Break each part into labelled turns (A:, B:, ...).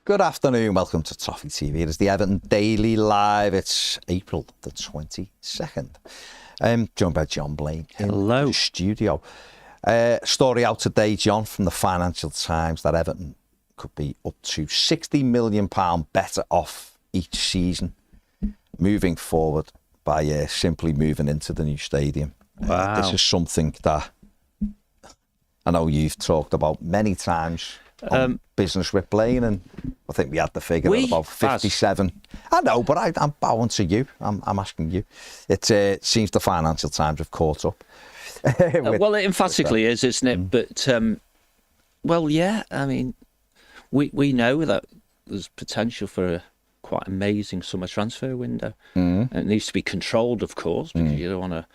A: Good afternoon, welcome to Toffee TV. It is the Everton Daily Live. It's April the 22nd. Joined by John Blaine in the studio. Story out today, John, from the Financial Times that Everton could be up to £60 million better off each season moving forward by simply moving into the new stadium.
B: Wow.
A: This is something that I know you've talked about many times on Business with Blaine, and I think we had the figure at about 57. I know, but I'm bowing to you. I'm asking you. It seems the Financial Times have caught up.
B: Well, it emphatically is, isn't it? But, well, yeah, I mean, we know that there's potential for a quite amazing summer transfer window. And it needs to be controlled, of course, because you don't want to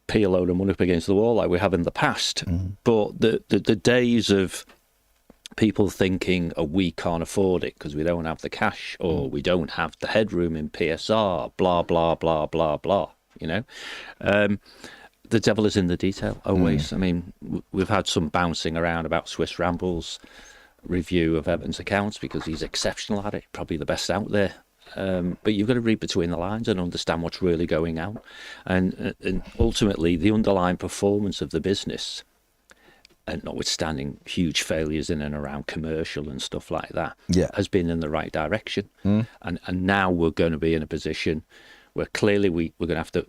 B: peel a load of money up against the wall like we have in the past. But the days of people thinking, oh, we can't afford it because we don't have the cash, or we don't have the headroom in PSR, blah, blah, blah, blah, blah, you know. The devil is in the detail, always. I mean, we've had some bouncing around about Swiss Ramble's review of Everton's accounts because he's exceptional at it, probably the best out there. But you've got to read between the lines and understand what's really going on. And ultimately, the underlying performance of the business, and notwithstanding huge failures in and around commercial and stuff like that, has been in the right direction. And now we're going to be in a position where clearly we're going to have to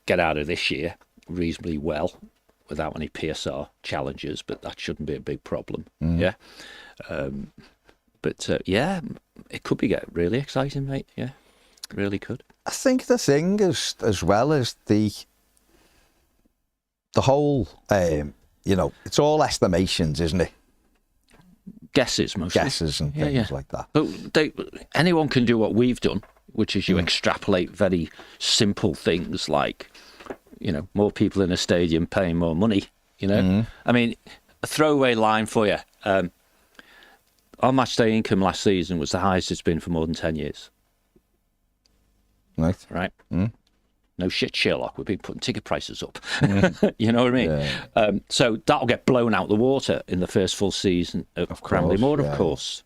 B: get out of this year reasonably well without any PSR challenges, but that shouldn't be a big problem. Yeah. But yeah, it could be getting really exciting, mate. Yeah, it really could.
A: I think the thing is, as well as the whole, you know, it's all estimations, isn't it?
B: Guesses, mostly.
A: Guesses and things like that.
B: But anyone can do what we've done, which is you extrapolate very simple things like, you know, more people in a stadium paying more money, you know. I mean, a throwaway line for you. Our match day income last season was the highest it's been for more than 10 years. Right? No shit, Sherlock. We've been putting ticket prices up. You know what I mean? Yeah. So that'll get blown out the water in the first full season of Cranley Moor, of course.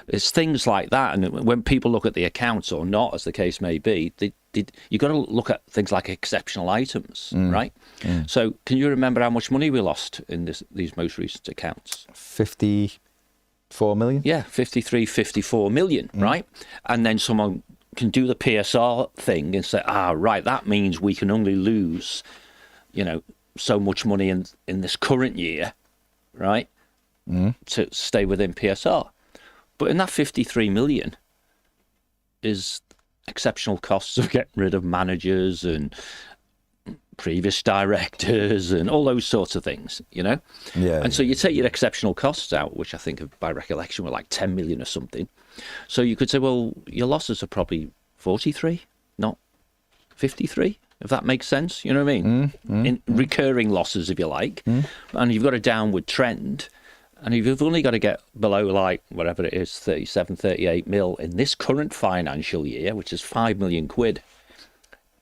B: It's things like that. And when people look at the accounts or not, as the case may be, you've got to look at things like exceptional items, right? So can you remember how much money we lost in these most recent accounts?
A: 54 million?
B: Yeah, 54 million, right? And then someone can do the PSR thing and say, right, that means we can only lose, you know, so much money in this current year, right, to stay within PSR. But in that 53 million is exceptional costs of getting rid of managers and previous directors and all those sorts of things, you know? And so you take your exceptional costs out, which I think by recollection were like 10 million or something. So you could say, well, your losses are probably 43, not 53, if that makes sense. You know what I mean? In recurring losses, if you like. And you've got a downward trend. And if you've only got to get below, like, whatever it is, 37, 38 mil in this current financial year, which is 5 million quid,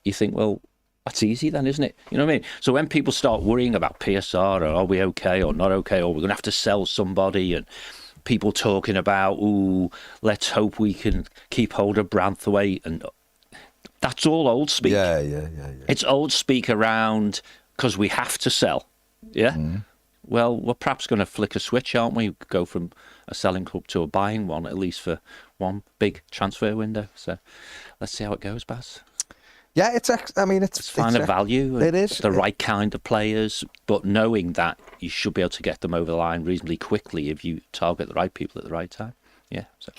B: you think, well, that's easy then, isn't it? You know what I mean? So when people start worrying about PSR, or are we okay or not okay, or we're going to have to sell somebody, and people talking about, let's hope we can keep hold of Branthwaite, and that's all old speak.
A: Yeah.
B: It's old speak around because we have to sell. Yeah. Well, we're perhaps going to flick a switch, aren't we? Go from a selling club to a buying one, at least for one big transfer window. So let's see how it goes, Baz.
A: Yeah, it's
B: find a value.
A: It is
B: the right kind of players, but knowing that you should be able to get them over the line reasonably quickly if you target the right people at the right time. Yeah. So.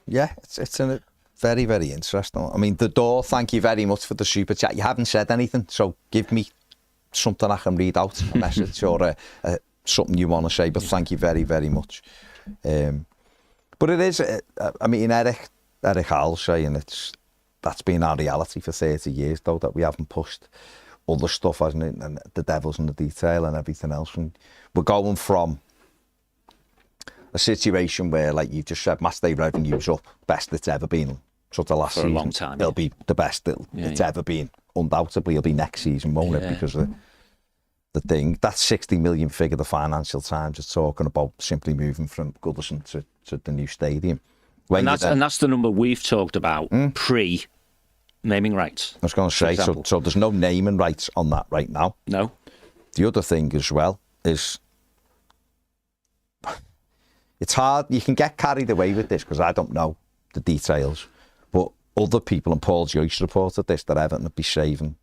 A: Yeah, it's a very, very interesting. I mean, the door. Thank you very much for the super chat. You haven't said anything, so give me something I can read out, a message or something you want to say. But thank you very, very much. But it is. I mean, Eric Hall saying that's been our reality for 30 years, though, that we haven't pushed other stuff, hasn't it? And the devil's in the detail and everything else. And we're going from a situation where, like you just said, match day revenue's up, best it's ever been. So the last season,
B: a long time,
A: it'll be the best it's ever been. Undoubtedly, it'll be next season, won't it? Because of the thing. That 60 million figure the Financial Times is talking about simply moving from Goodison to to the new stadium. When
B: And that's the number we've talked about pre-naming rights.
A: I was going to say, so there's no naming rights on that right now.
B: No.
A: The other thing as well is, it's hard. You can get carried away with this because I don't know the details, but other people, and Paul Joyce reported this, that Everton would be saving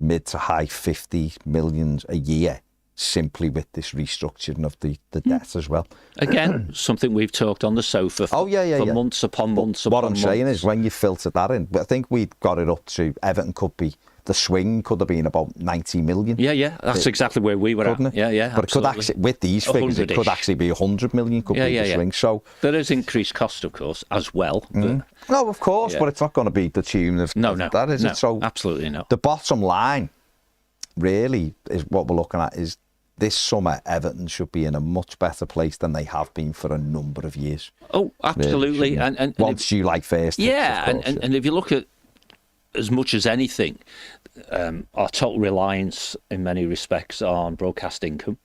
A: mid to high 50 millions a year simply with this restructuring of the debt as well.
B: Again, something we've talked on the sofa for months upon months upon months.
A: What I'm saying is, when you filter that in, I think we got it up to, Everton could be, the swing could have been about 90 million.
B: Yeah, that's exactly where we were at.
A: It?
B: Yeah,
A: but it could actually, with these figures, it could actually be 100 million, could be the swing. So
B: there is increased cost, of course, as well. But,
A: no, of course, but it's not going to be the tune of that, is it? So
B: absolutely not.
A: The bottom line, really, is what we're looking at is, this summer, Everton should be in a much better place than they have been for a number of years.
B: Oh, absolutely.
A: Really, and once July 1st.
B: Yeah, and if you look at, as much as anything, our total reliance in many respects on broadcast income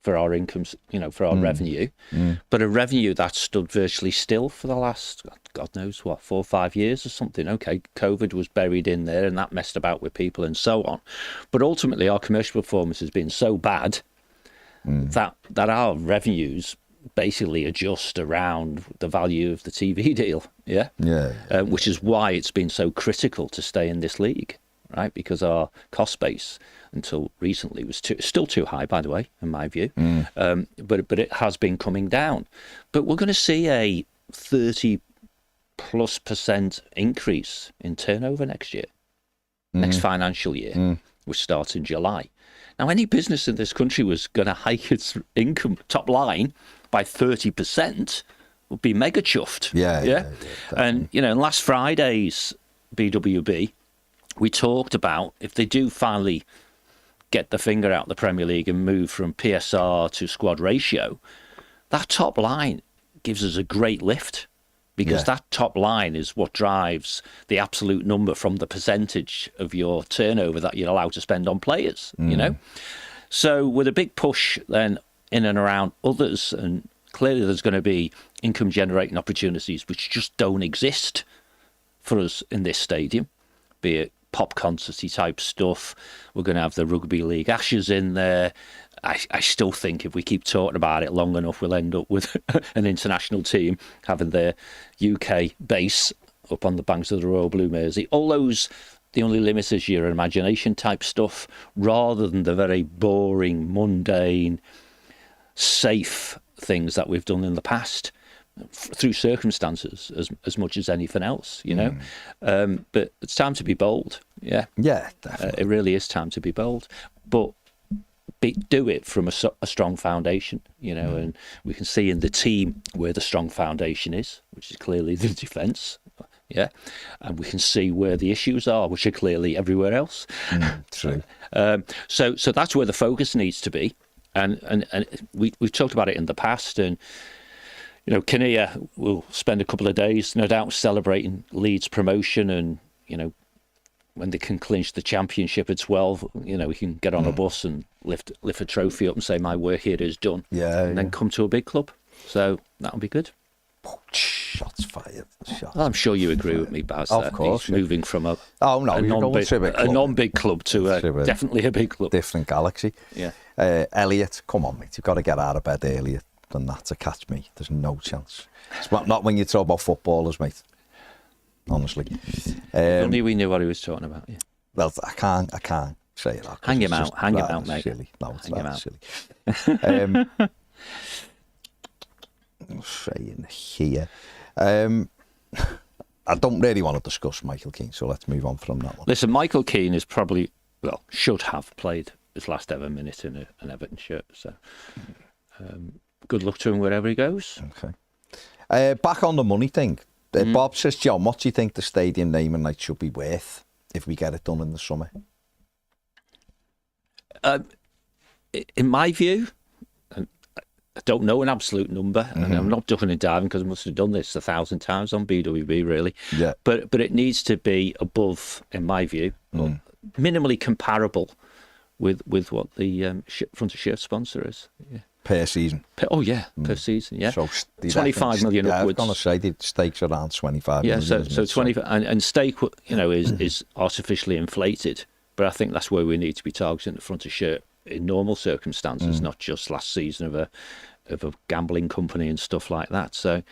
B: for our incomes, for our revenue, but a revenue that stood virtually still for the last, God knows what, 4 or 5 years or something. Okay, COVID was buried in there and that messed about with people and so on. But ultimately, our commercial performance has been so bad that our revenues basically adjust around the value of the TV deal, which is why it's been so critical to stay in this league, right? Because our cost base until recently was still too high, by the way, in my view, but it has been coming down. But we're going to see a 30+% increase in turnover next year, next financial year, which starts in July. Now, any business in this country was going to hike its income top line by 30%, would be mega chuffed. Yeah. And, in last Friday's BWB, we talked about, if they do finally get the finger out of the Premier League and move from PSR to squad ratio, that top line gives us a great lift, because that top line is what drives the absolute number from the percentage of your turnover that you're allowed to spend on players, So with a big push then in and around others, and clearly there's going to be income generating opportunities which just don't exist for us in this stadium, be it pop concerty type stuff. We're going to have the Rugby League Ashes in there. I still think if we keep talking about it long enough, we'll end up with an international team having their UK base up on the banks of the Royal Blue Mersey. All those, the only limit is your imagination type stuff, rather than the very boring, mundane, safe things that we've done in the past through circumstances as much as anything else, but it's time to be bold. Definitely. It really is time to be bold, but do it from a strong foundation, and we can see in the team where the strong foundation is, which is clearly the defence, and we can see where the issues are, which are clearly everywhere else.
A: True.
B: So that's where the focus needs to be, and we've talked about it in the past, and Kinnear will spend a couple of days, no doubt, celebrating Leeds promotion, and when they can clinch the championship at 12, we can get on a bus and lift a trophy up and say, my work here is done. And then come to a big club. So that'll be good.
A: Shots fired.
B: Well, I'm sure you agree with me, Baz.
A: Of course.
B: Moving from a
A: non-big
B: club to definitely a big club.
A: Different galaxy.
B: Yeah.
A: Elliot, come on, mate. You've got to get out of bed earlier than that to catch me. There's no chance. It's not when you talk about footballers, mate. Honestly.
B: Only we knew what he was talking about. Yeah.
A: Well, I can't say it.
B: Hang him out, mate.
A: Silly. No, it's
B: hang him
A: silly. I'm saying here. I don't really want to discuss Michael Keane, so let's move on from that one.
B: Listen, Michael Keane is probably, should have played his last ever minute in an Everton shirt. So good luck to him wherever he goes.
A: Okay. Back on the money thing. Bob says, John, what do you think the stadium naming rights should be worth if we get it done in the summer?
B: In my view, I don't know an absolute number, and I'm not ducking and diving because I must have done this 1,000 times on BWB, really. Yeah. But it needs to be above, in my view, or minimally comparable with what the front of shirt sponsor is. Yeah.
A: per season.
B: Per season, yeah.
A: So
B: 25 million
A: yeah,
B: upwards.
A: I was going to say the stakes around 25
B: yeah,
A: million.
B: so 20 and stake, is artificially inflated, but I think that's where we need to be targeting the front of shirt in normal circumstances, not just last season of a gambling company and stuff like that. So,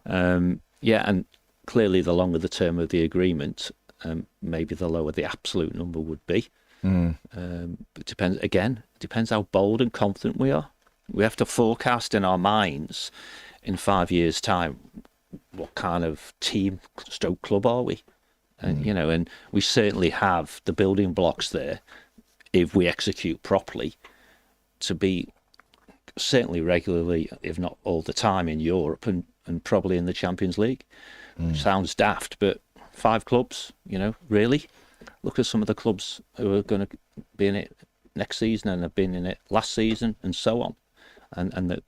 B: and clearly the longer the term of the agreement, maybe the lower the absolute number would be. It depends how bold and confident we are. We have to forecast in our minds in 5 years' time what kind of team stroke club are we, and and we certainly have the building blocks there if we execute properly to be certainly regularly, if not all the time, in Europe and probably in the Champions League. Sounds daft, but 5 clubs, really. Look at some of the clubs who are going to be in it next season and have been in it last season and so on. And that,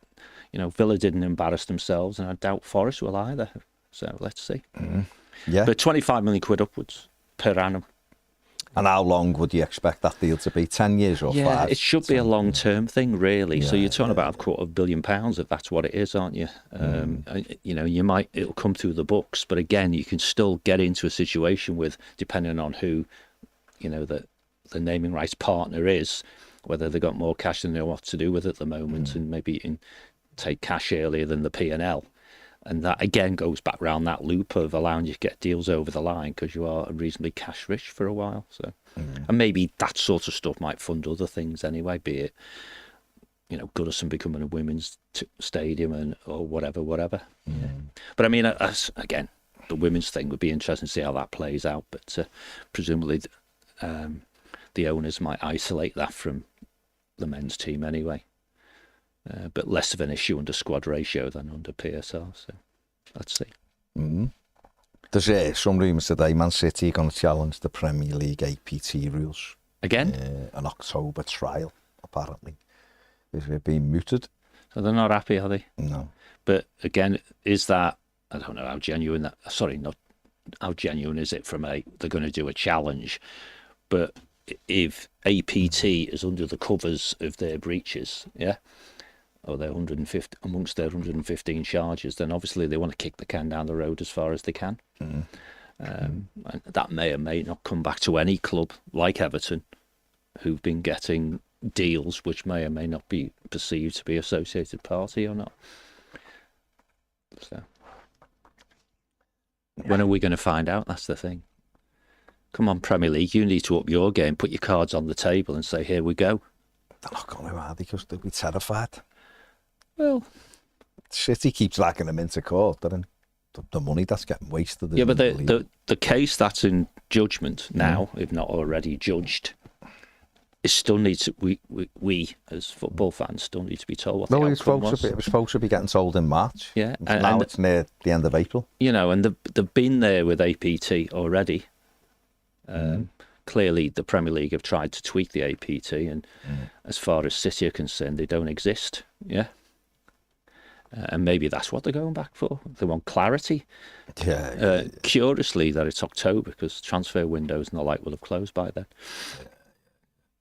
B: Villa didn't embarrass themselves, and I doubt Forest will either. So let's see.
A: Yeah.
B: But 25 million quid upwards per annum.
A: And how long would you expect that deal to be? 10 years or 5?
B: Yeah, it should be a long-term thing, really. So you're talking about £250 million, if that's what it is, aren't you? It'll come through the books, but again, you can still get into a situation with, depending on who, the naming rights partner is, whether they've got more cash than they know what to do with at the moment, and maybe you can take cash earlier than the P&L. And that, again, goes back around that loop of allowing you to get deals over the line because you are reasonably cash rich for a while. So, and maybe that sort of stuff might fund other things anyway, be it, Goodison becoming a women's stadium or whatever. Yeah. But I mean, again, the women's thing would be interesting to see how that plays out. But presumably the owners might isolate that from the men's team anyway. But less of an issue under squad ratio than under PSR. So let's see.
A: There's some rumours today Man City are going to challenge the Premier League APT rules.
B: Again?
A: An October trial, apparently. Is it being mooted?
B: So they're not happy, are they?
A: No.
B: But again, is that, I don't know how genuine that, not how genuine is it from they're going to do a challenge, but if APT is under the covers of their breaches, or their 150 amongst their 115 charges, then obviously they want to kick the can down the road as far as they can. And that may or may not come back to any club like Everton, who've been getting deals which may or may not be perceived to be associated party or not. So, when are we going to find out? That's the thing. Come on, Premier League, you need to up your game, put your cards on the table and say, here we go.
A: They're not going to, are they? Because they'll be terrified.
B: Well,
A: City keeps lacking them into court, and the money that's getting wasted.
B: Yeah, but the case that's in judgment now, if not already judged, it still needs to, we as football fans still need to be told what the outcome was.
A: It was supposed to be getting sold in March.
B: Yeah,
A: now it's near the end of April.
B: And they've been there with APT already. Clearly, the Premier League have tried to tweak the APT, and as far as City are concerned, they don't exist. Yeah. And maybe that's what they're going back for. They want clarity.
A: Yeah.
B: Curiously, that it's October because transfer windows and the like will have closed by then.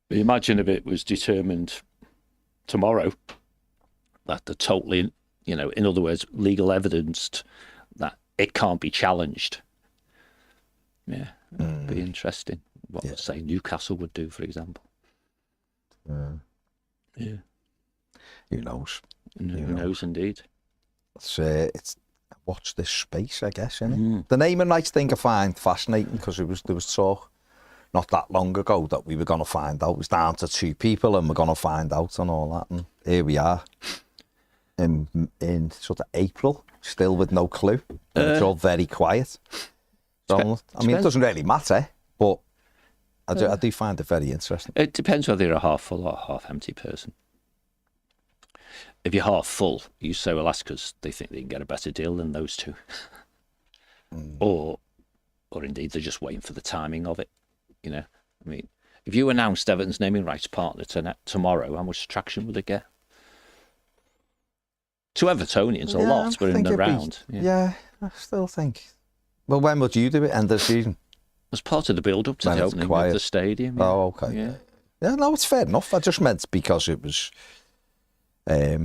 B: But imagine if it was determined tomorrow that they're totally, in other words, legal evidenced that it can't be challenged. Yeah, it'd be interesting. What, say, Newcastle would do, for example. Yeah.
A: Who knows?
B: Who knows, indeed.
A: It's watch this space, I guess, isn't it? The naming rights thing I find fascinating because there was talk not that long ago that we were going to find out. It was down to 2 people and we're going to find out and all that. And here we are in sort of April, still with no clue. It's all very quiet. So, I mean, it doesn't really matter, but I do find it very interesting.
B: It depends whether you're a half full or a half empty person. If you're half full, you say, well, that's because they think they can get a better deal than those 2. Or indeed, they're just waiting for the timing of it. I mean, if you announced Everton's naming rights partner tomorrow, how much traction would it get? To Evertonians, a lot, but in the round.
A: Yeah, I still think. Well, when would you do it? End of the season?
B: As part of the build-up to the opening of the stadium.
A: Oh, okay. Yeah, no, it's fair enough. I just meant because it was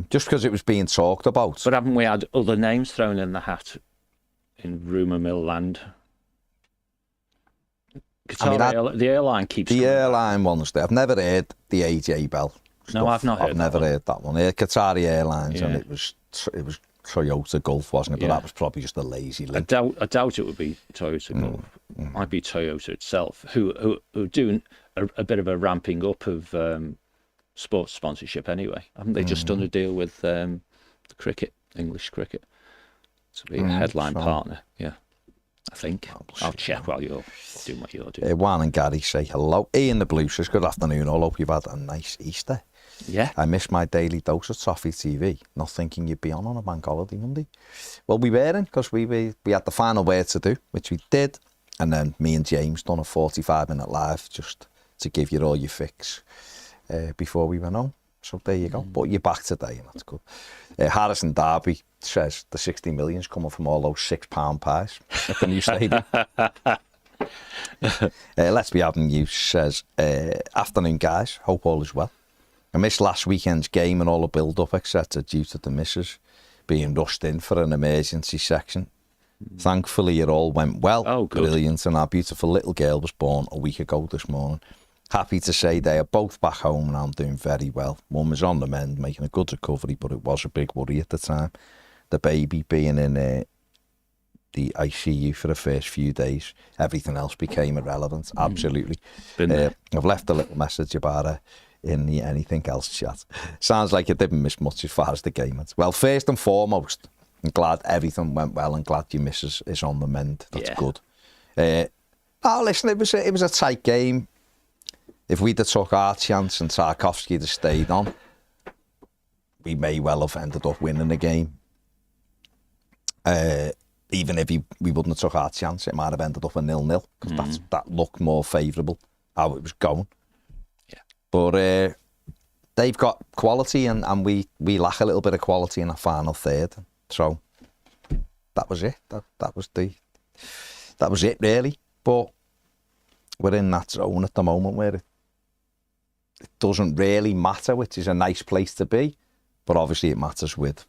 A: just because it was being talked about.
B: But haven't we had other names thrown in the hat in rumour mill land? The airline keeps...
A: The airline ones, I've never heard the AJ Bell stuff.
B: No, I've not heard
A: I've never heard that one. Qatari Airlines, and it was Toyota Gulf, wasn't it? But that was probably just a lazy link.
B: I doubt it would be Toyota Gulf. It might be Toyota itself, who are doing a bit of a ramping up of sports sponsorship anyway. Haven't they just done a deal with the cricket, English cricket, to be a headline partner? Yeah, I think. I'll check while you're doing what you're doing.
A: Juan and Gary say hello. Ian the Blue says, good afternoon all. Hope you've had a nice Easter.
B: Yeah.
A: I missed my daily dose of Toffee TV, not thinking you'd be on a bank holiday Monday. Well, we weren't, because we had the final word to do, which we did. And then me and James done a 45-minute live just to give you all your fix before we went home. So there you go. But you're back today, and that's good. Harrison Darby says the 60 million's coming from all those £6 pies at the new stadium. Let's Be Having You says, afternoon guys, hope all is well. I missed last weekend's game and all the build-up, etc., due to the missus being rushed in for an emergency section. Thankfully, it all went well.
B: Oh, good.
A: Brilliant, and our beautiful little girl was born a week ago this morning. Happy to say they are both back home and I'm doing very well. Mum is on the mend, making a good recovery, but it was a big worry at the time. The baby being in the ICU for the first few days, everything else became irrelevant. Absolutely. I've left a little message about her in the anything else chat. Sounds like you didn't miss much as far as the game went. Well, first and foremost, I'm glad everything went well and glad your missus is on the mend. That's good. Listen, it was a tight game. If we'd have took our chance and Tarkovsky had stayed on, we may well have ended up winning the game. Even if we wouldn't have took our chance, it might have ended up a 0-0, because that looked more favourable, how it was going.
B: Yeah.
A: But they've got quality, and we lack a little bit of quality in the final third. So that was it. That was it, really. But we're in that zone at the moment where it doesn't really matter, which is a nice place to be. But obviously it matters with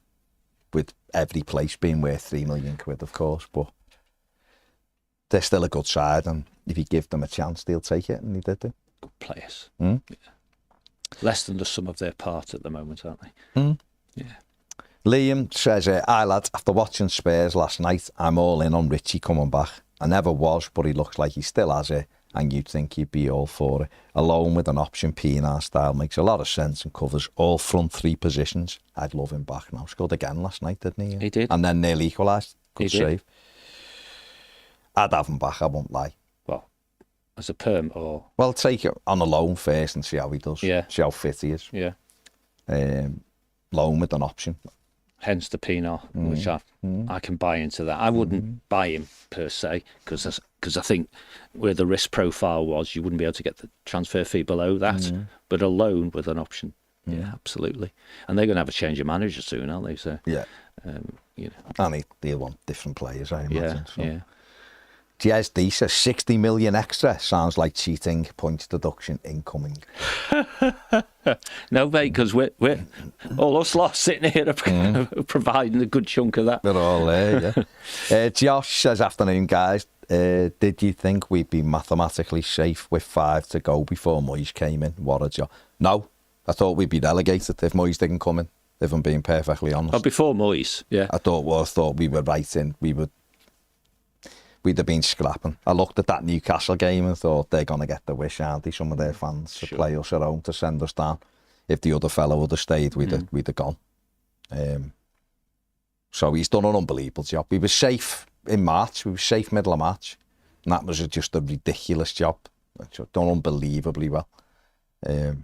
A: every place being worth £3 million, of course. But they're still a good side, and if you give them a chance, they'll take it, and they did.
B: Good players. Yeah. Less than the sum of their part at the moment, aren't they? Yeah.
A: Liam says, hi lads, after watching Spurs last night, I'm all in on Richie coming back. I never was, but he looks like he still has it, and you'd think he'd be all for it. Alone with an option Pienaar style makes a lot of sense and covers all front three positions. I'd love him back now. Scored again last night, didn't he?
B: He did.
A: And then nearly equalised. Good save. I'd have him back, I won't lie.
B: Well, as a perm or...
A: Well, take it on a loan first and see how he does.
B: Yeah.
A: See how fit he is.
B: Yeah.
A: Loan with an option.
B: Hence the Pienaar, which I can buy into that. I wouldn't buy him per se, because I think where the risk profile was, you wouldn't be able to get the transfer fee below that. But a loan with an option, yeah, absolutely. And they're going to have a change of manager soon, aren't they? So
A: yeah,
B: you know,
A: and they'll want different players, I imagine.
B: Yeah.
A: GSD says 60 million extra sounds like cheating. Points deduction incoming.
B: No, mate, because we're all us lot sitting here providing a good chunk of that.
A: They're all there, yeah. Josh says, afternoon, guys. Did you think we'd be mathematically safe with 5 to go before Moyes came in? What a job. No, I thought we'd be relegated if Moyes didn't come in, if I'm being perfectly honest.
B: Oh, before Moyes, yeah.
A: I thought we were right in. We'd have been scrapping. I looked at that Newcastle game and thought they're going to get the wish, aren't they? Some of their fans to play us at home to send us down. If the other fellow would have stayed, we'd have gone. So he's done an unbelievable job. We were safe in March. We were safe middle of March. And that was just a ridiculous job. Done unbelievably well. Where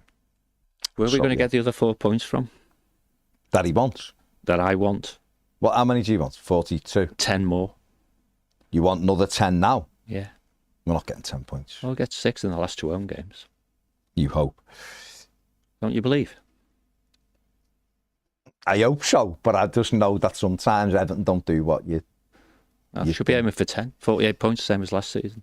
B: are we going to get the other 4 points from?
A: That he wants.
B: That I want.
A: Well, how many do you want? 42?
B: 10 more.
A: You want another 10 now?
B: Yeah.
A: We're not getting 10 points.
B: I'll get 6 in the last 2 home games.
A: You hope.
B: Don't you believe?
A: I hope so, but I just know that sometimes Everton don't do what you...
B: You should be aiming for 10. 48 points, same as last season.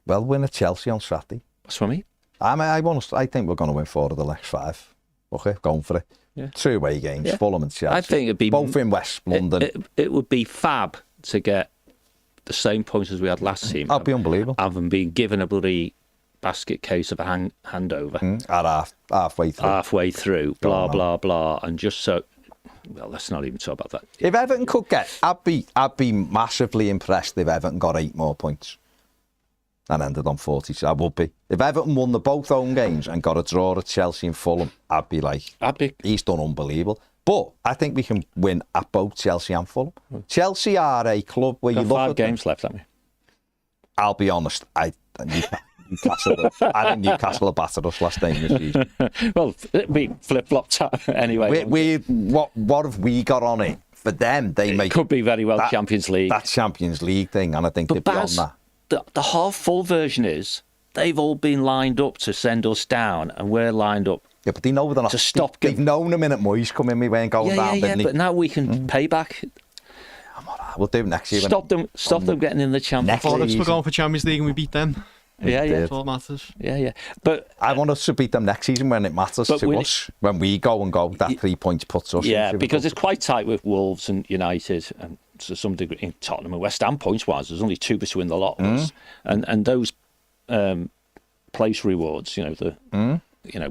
A: Well, win at Chelsea on Saturday.
B: That's what I mean.
A: I think we're going to win 4 of the next 5. Okay, going for it. 2 away games,
B: Yeah.
A: Fulham and Chelsea.
B: I think it'd be
A: both in West London.
B: It would be fab to get the same points as we had last season.
A: That'd be unbelievable.
B: Having been given a bloody basket case of a handover
A: At halfway through.
B: Blah blah blah, and just so. Well, let's not even talk about that.
A: If Everton could get, I'd be massively impressed if Everton got 8 more points and ended on 40. I would be. If Everton won the both home games and got a draw at Chelsea and Fulham, I'd be like, he's done unbelievable. But I think we can win at both Chelsea and Fulham. Chelsea are a club where you look at
B: 5 games left, haven't we?
A: I'll be honest, I think Newcastle have battered us last game this season.
B: Well, we flip-flopped anyway.
A: What have we got on it? For them, it
B: could be very well Champions League.
A: That Champions League thing, and I think they're beyond that.
B: The half-full version is they've all been lined up to send us down, and we're lined up.
A: Yeah, but they know they're not.
B: To stop.
A: They've known the minute Moyes come in, we weren't going down.
B: Yeah, but now we can pay back.
A: We'll do it next year.
B: Stop them getting in the Champions League.
C: We're going for Champions League and we beat them.
B: Yeah.
C: That's all that matters.
B: Yeah. But
A: I want us to beat them next season when it matters to us. When we go, that 3 points puts us.
B: Yeah, because it's quite tight with Wolves and United, and to some degree in Tottenham and West Ham points wise. There's only 2 between the lot of us, and those place rewards.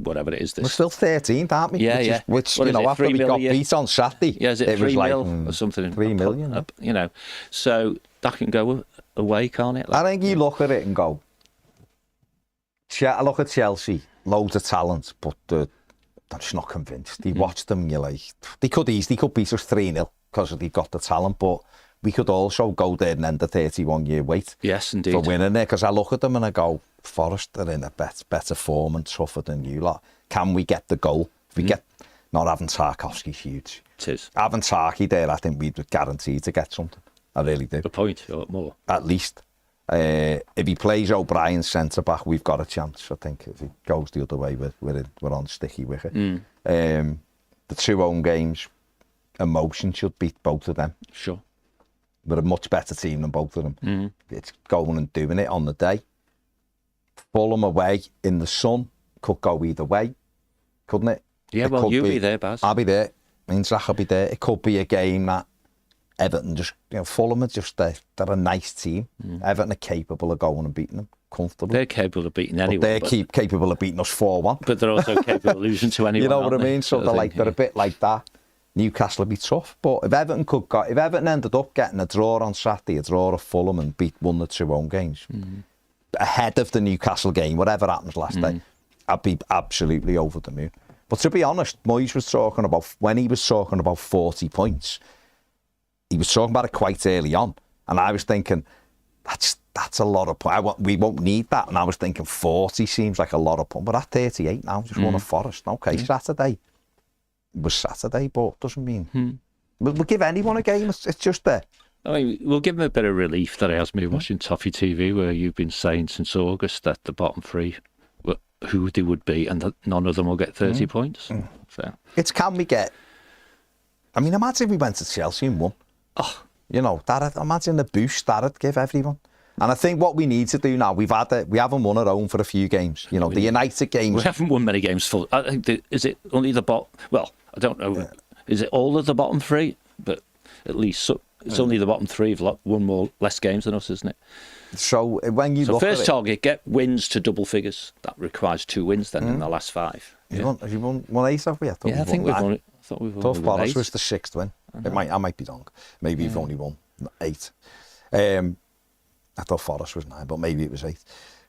B: Whatever it is.
A: We're still 13th, aren't we?
B: Yeah.
A: Which after we got beat on Saturday,
B: is it 3 mil or something?
A: 3 million.
B: So that can go away, can't it?
A: I think you look at it and go. I look at Chelsea, loads of talent, but I'm just not convinced. You watch them, and you're like, they could beat us 3-0 because they've got the talent, but we could also go there and end the 31-year wait.
B: Yes, indeed.
A: For winning there, because I look at them and I go, Forest are in a better form and tougher than you lot. Can we get the goal? If we get, not having Tarkowski's huge.
B: It is.
A: Having Tarky there, I think we'd be guaranteed to get something. I really do.
B: A point or more.
A: At least. If he plays O'Brien centre-back, we've got a chance. I think if he goes the other way, we're on sticky wicket. The 2 home games, emotion should beat both of them.
B: Sure.
A: We're a much better team than both of them. It's going and doing it on the day. Fulham away in the sun could go either way, couldn't it?
B: Yeah, well, you'll be there, Baz.
A: I'll be there. Zach will be there. It could be a game that Everton just, Fulham are just, they're a nice team. Everton are capable of going and beating them comfortably.
B: They're capable of beating anyone.
A: They're capable of beating us 4-1.
B: But they're also capable of losing to anyone.
A: You know what I
B: they?
A: mean? So they're a bit like that. Newcastle would be tough. But if Everton ended up getting a draw on Saturday, a draw at Fulham and won the 2 home games, ahead of the Newcastle game, whatever happens last day, I'd be absolutely over the moon. But to be honest, Moyes was talking about, when he was talking about 40 points, he was talking about it quite early on. And I was thinking, that's a lot of points. We won't need that. And I was thinking 40 seems like a lot of points. But at 38 now, just won a Forest. Okay, Saturday. It was Saturday, but doesn't mean... We'll give anyone a game. It's just there.
B: I mean, we'll give him a bit of relief that he has me watching Toffee TV, where you've been saying since August that the bottom 3, who they would be, and that none of them will get 30 points. So
A: it's, can we get... I mean, imagine if we went to Chelsea and won.
B: Oh.
A: Imagine the boost that'd give everyone. And I think what we need to do now, we haven't won at home for a few games. The United games...
B: We haven't won many games full. I think, is it only the bottom... Well, I don't know. Yeah. Is it all of the bottom 3? But at least it's only the bottom 3 have won less games than us, isn't it?
A: So when you look
B: first
A: at
B: target, get wins to double figures. That requires 2 wins then in the last 5.
A: Have you won 8, have we?
B: I think we've won it. I thought we've won
A: Forest was the 6th win. I might be wrong. Maybe you've only won 8. I thought Forest was 9, but maybe it was 8.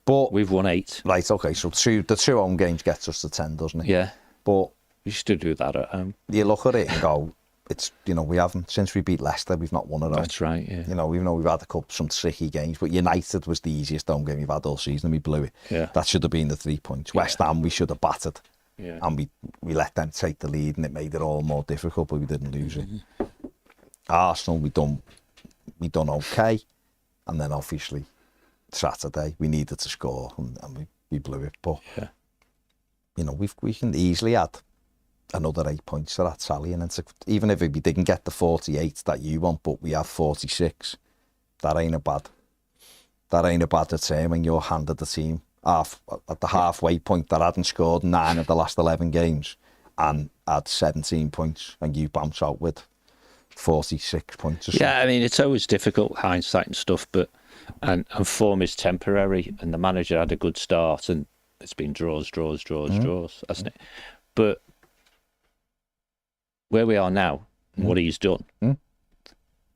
A: But
B: we've won 8.
A: Right, okay. So the 2 home games gets us to 10, doesn't it?
B: Yeah.
A: But
B: we should do that at home.
A: You look at it and go, it's we haven't, since we beat Leicester, we've not won at home.
B: That's right, yeah.
A: Even though we've had some tricky games, but United was the easiest home game we've had all season and we blew it.
B: Yeah.
A: That should have been the 3 points. West Ham we should have battered.
B: Yeah.
A: And we let them take the lead and it made it all more difficult, but we didn't lose it. Arsenal, we done okay. And then obviously Saturday we needed to score and we blew it. But we can easily add another 8 points to that tally, and even if we didn't get the 48 that you want, but we have 46, that ain't a bad return when you're handed the team at the halfway point that hadn't scored 9 of the last 11 games and had 17 points, and you bounce out with 46 points or something.
B: Yeah, I mean, it's always difficult, hindsight and stuff, but and form is temporary, and the manager had a good start, and it's been draws, hasn't it? But where we are now, what he's done,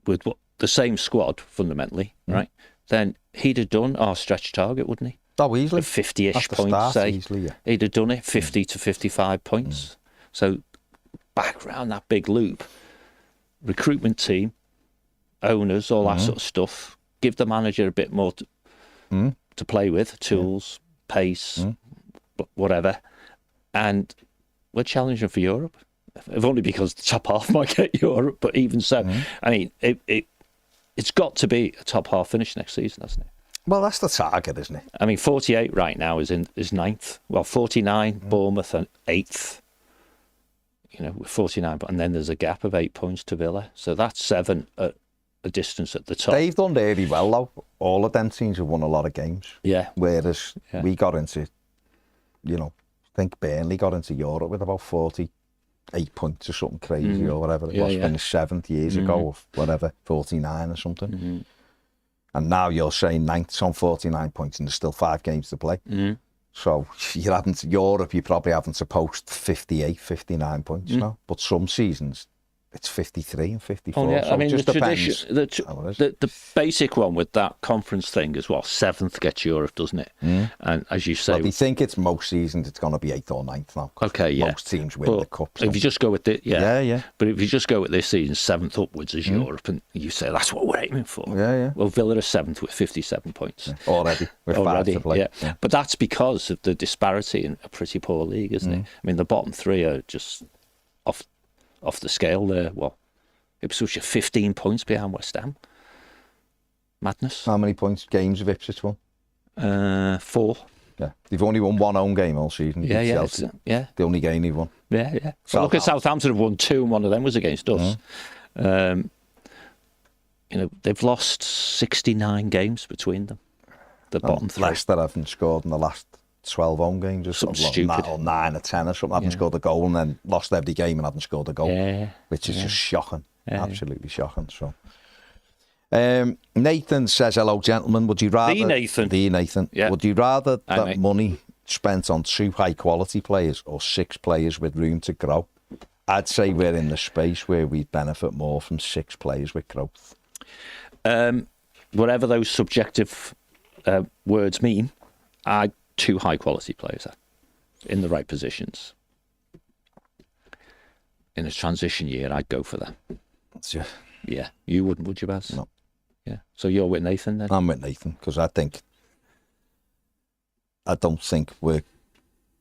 B: with the same squad, fundamentally, right, then he'd have done our stretch target, wouldn't he?
A: Oh, easily.
B: 50-ish
A: At the
B: points,
A: start,
B: say.
A: easily, yeah.
B: He'd have done it, 50 to 55 points. So back round that big loop, recruitment team, owners, all that sort of stuff, give the manager a bit more to play with, tools, pace, whatever. And we're challenging for Europe. If only because the top half might get Europe, but even so, I mean, it's got to be a top half finish next season, hasn't it?
A: Well, that's the target, isn't it?
B: I mean, 48 right now is ninth. Well, 49, Bournemouth, and 8th. You know, with 49, and then there's a gap of 8 points to Villa. So that's 7 at a distance at the top.
A: They've done really well, though. All of them teams have won a lot of games.
B: Yeah.
A: Whereas we got into, I think Burnley got into Europe with about 48 points or something crazy or whatever it was. Finished 7th years ago or whatever, 49 or something. And now you're saying 9th on 49 points and there's still 5 games to play. So you're having to, Europe, you're probably having to post 58, 59 points now. But some seasons, it's 53 and 54.
B: Oh, yeah.
A: So
B: I mean,
A: it just
B: the
A: depends.
B: tradition, the basic one with that conference thing as well, 7th gets Europe, doesn't it? And as you say...
A: Well, they think it's most seasons, it's going to be 8th or 9th now.
B: Okay, yeah.
A: Most teams win the cup. So.
B: If you just go with it,
A: Yeah.
B: But if you just go with this season, 7th upwards is Europe, and you say that's what we're aiming for.
A: Yeah.
B: Well, Villa are 7th with 57 points.
A: Yeah. Already. With 5 to play.
B: Yeah. But that's because of the disparity in a pretty poor league, isn't it? I mean, the bottom 3 are just off the scale there. Well, Ipswich are 15 points behind West Ham. Madness.
A: How many points games have Ipswich won?
B: 4.
A: Yeah. They've only won 1 home game all season.
B: Yeah.
A: The only game they've won.
B: Yeah. So look at Southampton have won 2, and one of them was against us. They've lost 69 games between them. The bottom 3.
A: Leicester haven't scored in the last 12 home games or
B: Something
A: something
B: stupid.
A: or 9 or 10 or something. Haven't scored a goal and then lost every game and haven't scored a goal.
B: Yeah.
A: Which is just shocking.
B: Yeah.
A: Absolutely shocking. So, Nathan says, hello, gentlemen. Would you rather... The Nathan.
B: Yeah.
A: Would you rather
B: Hi,
A: that
B: mate.
A: money spent on 2 high-quality players or 6 players with room to grow? I'd say we're in the space where we'd benefit more from 6 players with growth.
B: Whatever those subjective words mean, 2 high-quality players in the right positions. In a transition year, I'd go for them. Yeah. You wouldn't, would you, Baz?
A: No.
B: Yeah. So you're with Nathan then?
A: I'm with Nathan because I don't think we're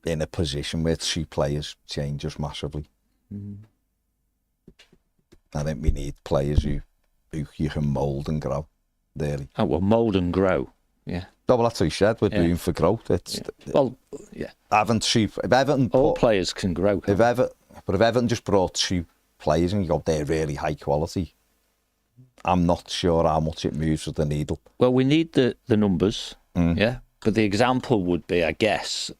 A: in a position where 2 players change us massively. I think we need players who you can mould and grow, really.
B: Oh, well, mould and grow. Yeah.
A: No, well, that's what you said, with room for growth. It's
B: Well, yeah.
A: if Everton
B: All players can grow.
A: if Everton just brought 2 players and you go, they're really high quality, I'm not sure how much it moves with the needle.
B: Well, we need the numbers, yeah. But the example would be, I guess,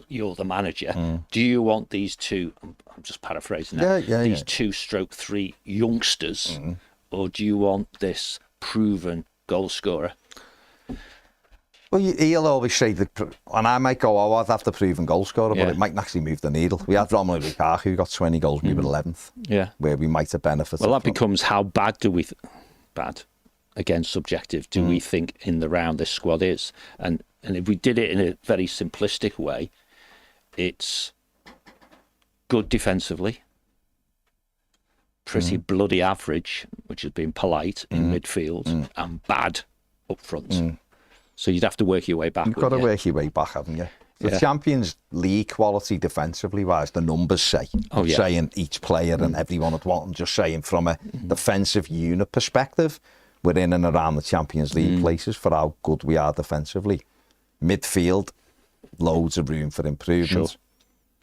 B: you're the manager. Do you want these 2? I'm just paraphrasing that. These 2/3 youngsters, or do you want this proven goal scorer?
A: Well, he'll always say and I might go, I'd have the proven goal scorer, but it might actually move the needle. We had Romelu Lukaku, who got 20 goals, we were 11th.
B: Yeah.
A: Where we might have benefited.
B: Well, that becomes how bad do we... bad. Again, subjective. Do we think in the round this squad is? And if we did it in a very simplistic way, it's good defensively, pretty bloody average, which has been polite in midfield, and bad up front. So you'd have to work your way back.
A: You've got to work your way back, haven't you? The Champions League quality defensively wise, the numbers say. Saying each player and everyone at one, just saying from a defensive unit perspective, we're in and around the Champions League places for how good we are defensively. Midfield, loads of room for improvement.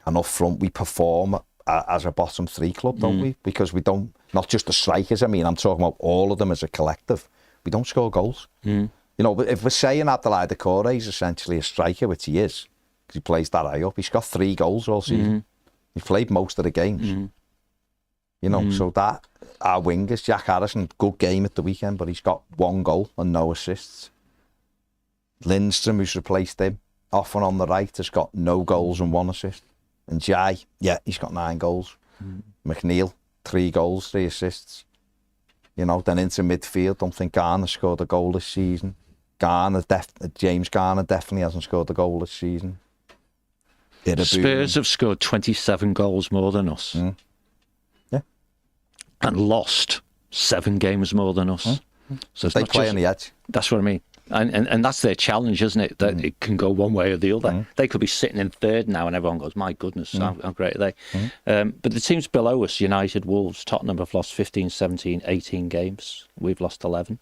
A: And up front, we perform as a bottom 3 club, don't we? Because we don't, not just the strikers, I mean, I'm talking about all of them as a collective. We don't score goals. You know, but if we're saying Abdoulaye Doucouré is essentially a striker, which he is, because he plays that high up, he's got 3 goals all season. He played most of the games. You know, so that, our wingers, Jack Harrison, good game at the weekend, but he's got 1 goal and no assists. Lindstrom, who's replaced him, off and on the right, has got no goals and 1 assist. And Jai, yeah, he's got 9 goals. McNeil, 3 goals, 3 assists. You know, then into midfield, don't think Garner scored a goal this season. James Garner definitely hasn't scored a goal this season.
B: Spurs have scored 27 goals more than us.
A: Yeah.
B: And lost 7 games more than us. So it's
A: They
B: not
A: play
B: just,
A: on the edge.
B: That's what I mean. And that's their challenge, isn't it? That it can go one way or the other. They could be sitting in 3rd now and everyone goes, my goodness, how great are they? But the teams below us, United, Wolves, Tottenham, have lost 15, 17, 18 games. We've lost 11.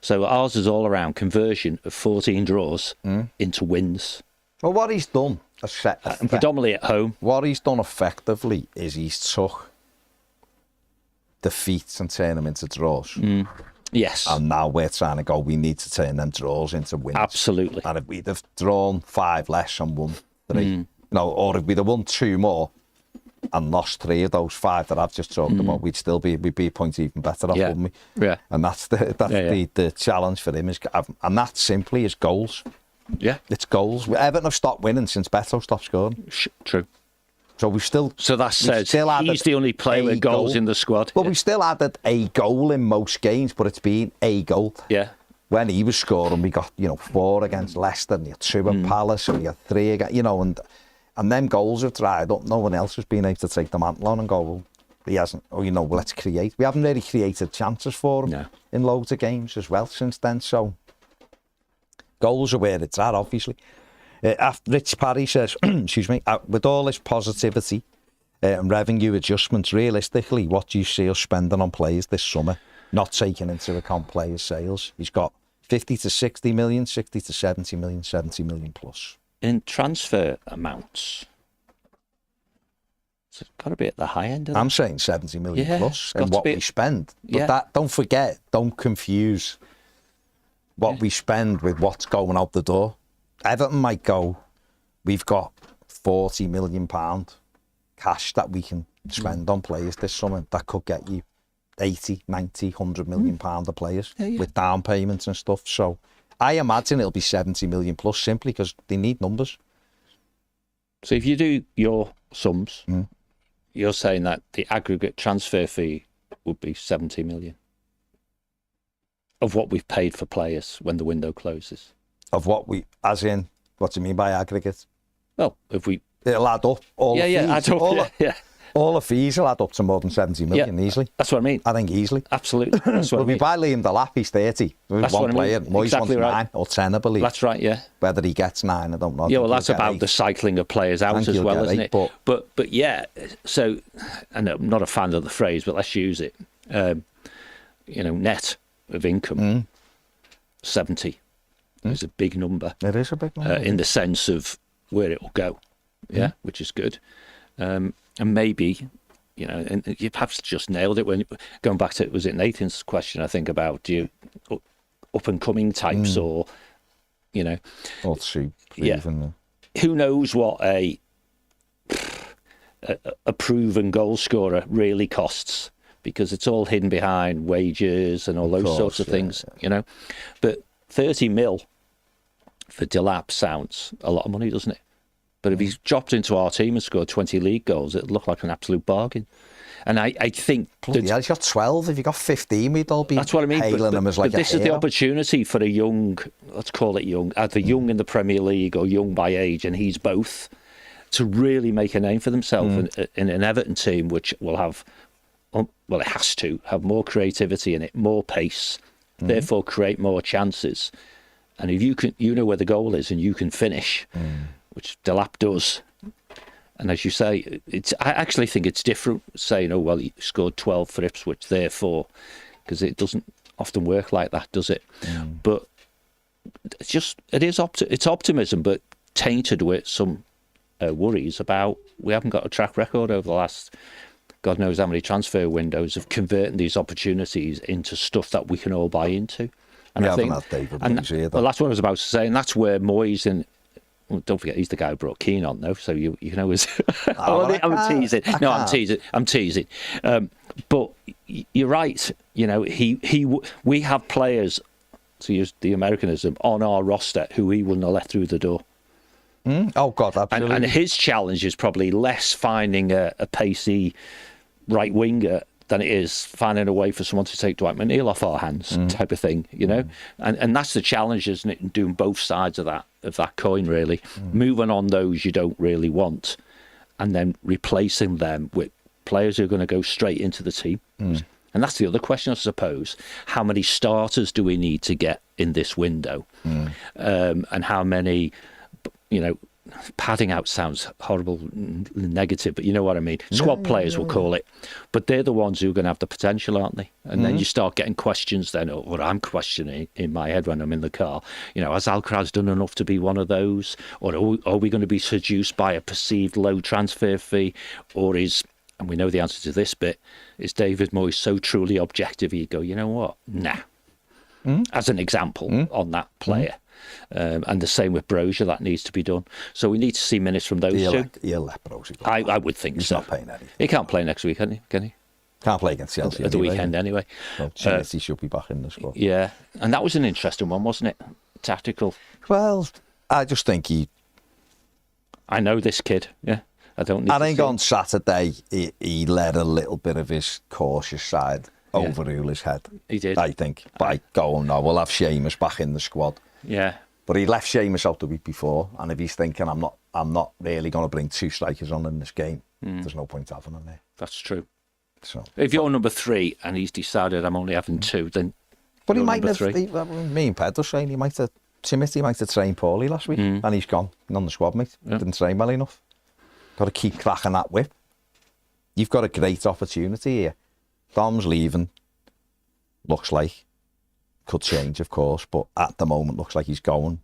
B: So ours is all around conversion of 14 draws into wins.
A: Well, what he's done,
B: And predominantly at home.
A: what he's done effectively is he's took defeats and turned them into draws.
B: Yes.
A: And now we're trying to go, we need to turn them draws into wins.
B: Absolutely.
A: And if we'd have drawn 5 less and won 3, no, or if we'd have won 2 more and lost 3 of those 5 that I've just talked about, we'd be a point even better off, wouldn't we?
B: Yeah.
A: And that's the challenge for him, and that simply is goals.
B: Yeah.
A: It's goals. Everton have stopped winning since Beto stopped scoring.
B: True.
A: So we've still...
B: So that says
A: still
B: he's the only player with goals in the squad.
A: Well, we still added a goal in most games, but it's been a goal.
B: Yeah.
A: When he was scoring, we got 4 against Leicester, and you had 2 at Palace, and you had 3 against, and them goals have dried up. No one else has been able to take the mantle on and go, well, he hasn't. Oh, let's create. We haven't really created chances for him in loads of games as well since then. So goals are where it's at, obviously. Rich Parry says, excuse me, with all this positivity and revenue adjustments, realistically, what do you see us spending on players this summer, not taking into account players' sales? He's got 50 to 60 million, 60 to 70 million, 70 million plus.
B: In transfer amounts, it's got to be at the high end of that.
A: I'm saying 70 million plus in what we spend. But
B: Yeah.
A: Don't confuse what we spend with what's going out the door. Everton might go, we've got £40 million cash that we can spend on players this summer. That could get you 80, 90, £100 million of players with down payments and stuff. So I imagine it'll be 70 million plus simply because they need numbers.
B: So if you do your sums, you're saying that the aggregate transfer fee would be 70 million of what we've paid for players when the window closes.
A: Of what we, as in, what do you mean by aggregate?
B: Well, if we...
A: It'll add up. All the fees.
B: Add up,
A: all the fees will add up to more than 70 million easily.
B: That's what I mean.
A: I think easily.
B: Absolutely. That's what
A: Well,
B: I mean.
A: we buy Liam Delap, he's 30.
B: That's
A: One
B: what I mean.
A: player. Moyes
B: Exactly
A: wants
B: right.
A: 9 or 10, I believe.
B: That's right, yeah.
A: Whether he gets 9, I don't know.
B: Yeah, well, that's about the cycling of players out as well, isn't it? But yeah, so, and I'm not a fan of the phrase, but let's use it. Net of income, 70 is a big number.
A: It is a big number.
B: In the sense of where it will go, which is good. And maybe, and you perhaps just nailed it when going back to, was it Nathan's question, I think, about do you up and coming types or,
A: Or cheap.
B: Even, who knows what a proven goal scorer really costs, because it's all hidden behind wages and all those sorts of things, But 30 mil for Delap sounds a lot of money, doesn't it? But if he's dropped into our team and scored 20 league goals, it'd look like an absolute bargain. And I think...
A: Yeah, he's got 12. If you got 15, we'd all be
B: that's what I mean.
A: hailing him as like
B: but this is the opportunity for a young, let's call it young, either young in the Premier League or young by age, and he's both, to really make a name for themselves in an Everton team which will have, well, it has to have more creativity in it, more pace, therefore create more chances. And if you can, where the goal is and you can finish, which Delap does. And as you say, I actually think it's different saying, oh, well, he scored 12 for Ipswich, therefore, because it doesn't often work like that, does it? But it's optimism, but tainted with some worries about we haven't got a track record over the last God knows how many transfer windows of converting these opportunities into stuff that we can all buy into. And
A: we haven't had David Moyes either.
B: Well, that's what I was about to say, and that's where Moyes Well, don't forget, he's the guy who brought Keane on, though. So you can always.
A: Oh,
B: I'm teasing. No, I'm teasing. I'm teasing. But you're right. You know, we have players, to use the Americanism, on our roster who he wouldn't have let through the door.
A: Oh God, absolutely.
B: And his challenge is probably less finding a pacey right winger than it is finding a way for someone to take Dwight McNeil off our hands, type of thing, you know. And that's the challenge, isn't it? Doing both sides of that coin, really. Moving on those you don't really want, and then replacing them with players who are going to go straight into the team. And that's the other question, I suppose. How many starters do we need to get in this window? And how many, you know, padding out sounds horrible and negative, but you know what I mean. Squad players, we'll call it. But they're the ones who are going to have the potential, aren't they? And then you start getting questions then, or what I'm questioning in my head when I'm in the car. You know, has Alcaraz done enough to be one of those? Or are we going to be seduced by a perceived low transfer fee? Or is, and we know the answer to this bit, is David Moyes so truly objective he'd go, you know what? Nah. As an example on that player. And the same with Brozier, that needs to be done. So we need to see minutes from those two.
A: He'll let Brozier go.
B: I would think
A: He's
B: so.
A: not playing anything.
B: He can't play next week, can he?
A: Can't play against Chelsea
B: At the weekend anyway.
A: Well, Chelsea should be back in the squad.
B: Yeah, and that was an interesting one, wasn't it? Tactical.
A: Well, I just think
B: I know this kid. Yeah, I don't need.
A: I
B: to
A: think
B: see
A: on Saturday he let a little bit of his cautious side overrule his head.
B: He did.
A: I think by going, no, we'll have Seamus back in the squad.
B: Yeah.
A: But he left Seamus out the week before, and if he's thinking I'm not really going to bring two strikers on in this game, there's no point having him there.
B: That's true.
A: So
B: if you're number 3 and he's decided I'm only having 2, then.
A: But he might have.
B: Three.
A: Me and Ped were saying he might have trained poorly last week, and he's gone on the squad, mate.
B: Yeah.
A: Didn't train well enough. Got to keep cracking that whip. You've got a great opportunity here. Dom's leaving. Looks like. Could change, of course, but at the moment looks like he's going.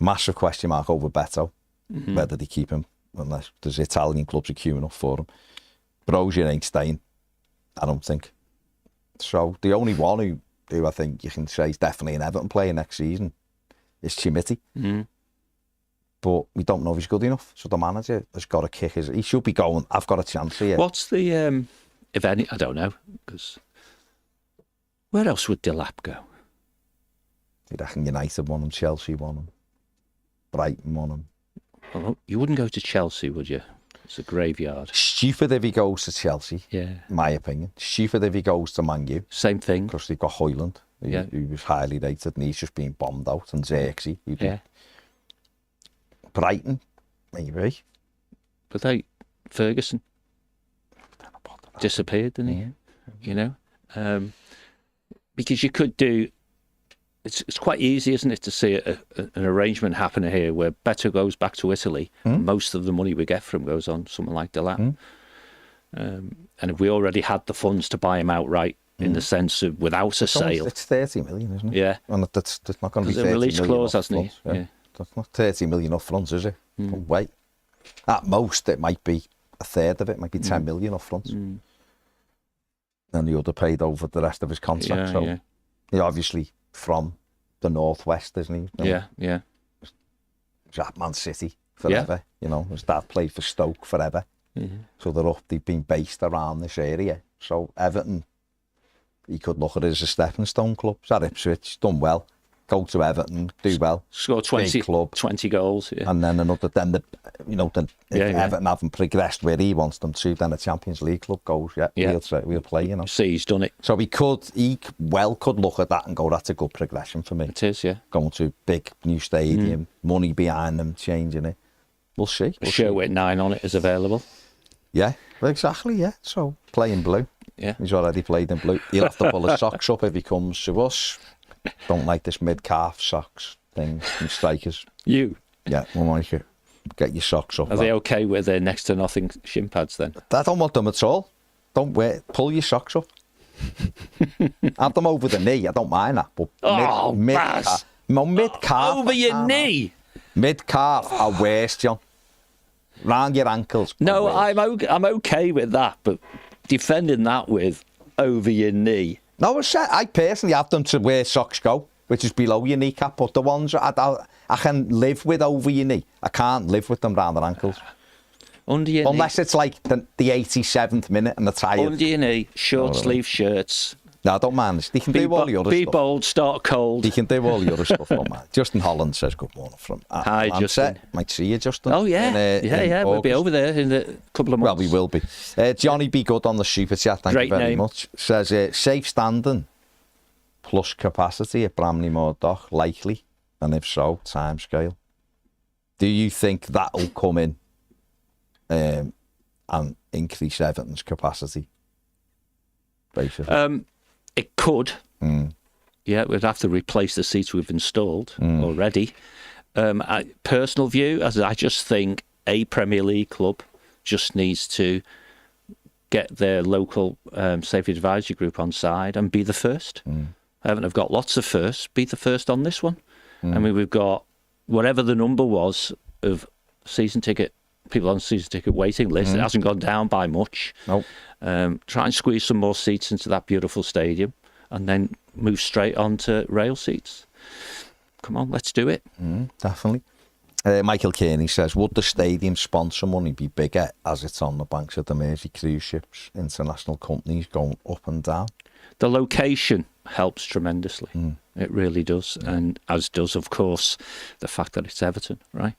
A: Massive question mark over Beto, whether they keep him, unless there's Italian clubs are queuing up for him. Brozier ain't staying, I don't think. So the only one who I think you can say is definitely an Everton player next season is Chimiti. But we don't know if he's good enough, so the manager has got to kick his... He should be going, I've got a chance here.
B: What's the, if any, I don't know, because... Where else would Delap go?
A: I reckon United won him, Chelsea won him, Brighton won him.
B: Well, you wouldn't go to Chelsea, would you? It's a graveyard.
A: Stupid if he goes to Chelsea,
B: Yeah.
A: my opinion. Stupid if he goes to Man U,
B: Same thing.
A: because they've got Hoyland, who was highly rated, and he's just been bombed out, and Xerxes.
B: Yeah.
A: Brighton, maybe.
B: But Ferguson disappeared, didn't he? You know? Because you could do... It's quite easy, isn't it, to see an arrangement happen here where Beto goes back to Italy, and most of the money we get from goes on someone like Delap. And if we already had the funds to buy him outright, in the sense of without a sale...
A: It's 30 million, isn't it?
B: Yeah.
A: And that's not going to be 30
B: There's a release
A: million
B: clause, hasn't he?
A: upfront,
B: Yeah.
A: That's not 30 million up front, is it? Wait. At most, it might be a third of it, might be 10 million up front. And the other paid over the rest of his contract. He's obviously from the northwest, isn't he?
B: Yeah.
A: He's at Man City forever. You know, his dad played for Stoke forever. So they've been based around this area. So Everton, he could look at it as a stepping stone club. He's at Ipswich, done well. Go to Everton, do well.
B: Score 20 goals. Yeah.
A: And then if Everton haven't progressed where he wants them to, then a Champions League club goes, we'll play, you know.
B: See, he's done it.
A: So he could look at that and go, that's a good progression for me.
B: It is, yeah.
A: Going to a big new stadium, money behind them, changing it. We'll see.
B: A shirt with 9 on it is available.
A: Yeah, exactly, yeah. So playing blue.
B: Yeah.
A: He's already played in blue. He'll have to pull his socks up if he comes to us. Don't like this mid-calf socks thing from strikers.
B: You?
A: Yeah, we'll make it. Get your socks up.
B: Are they okay with their next to nothing shin pads then?
A: I don't want them at all. Don't pull your socks up. Have them over the knee. I don't mind that. But mid-calf. Mid-calf.
B: Over your knee?
A: Mid-calf are worse, John. Round your ankles.
B: No, I'm okay with that, but defending that with over your knee.
A: No, I personally have them to where socks go. which is below your kneecap, but the ones I can live with over your knee. I can't live with them round their ankles.
B: Under your
A: Unless it's like the 87th minute and they're tired.
B: Under your knee, short sleeve shirts.
A: No, I don't mind. They can do all the other
B: Be
A: stuff.
B: bold, start cold.
A: They can do all the other stuff, don't mind. Justin Holland says good morning from
B: Hi, Justin.
A: Might see you, Justin.
B: Oh, yeah.
A: In
B: We'll be
A: August.
B: over there in a couple of months.
A: Well, we will be. Johnny Be Good on the super chat, thank
B: Great
A: you very
B: name.
A: much. Says, safe standing plus capacity at Bramley Moor Dock, likely, and if so, timescale. Do you think that'll come in and increase Everton's capacity? Basically.
B: It could. Yeah, we'd have to replace the seats we've installed already. Personal view, as I just think a Premier League club just needs to get their local safety advisory group on side and be the first. Everton have got lots of firsts. Be the first on this one. I mean, we've got whatever the number was of season ticket people on the season ticket waiting list. It hasn't gone down by much.
A: Nope.
B: Try and squeeze some more seats into that beautiful stadium and then move straight on to rail seats. Come on, let's do it.
A: Definitely. Michael Kearney says, would the stadium sponsor money be bigger as it's on the banks of the Mersey cruise ships, international companies going up and down?
B: The location helps tremendously. It really does. And as does, of course, the fact that it's Everton, right?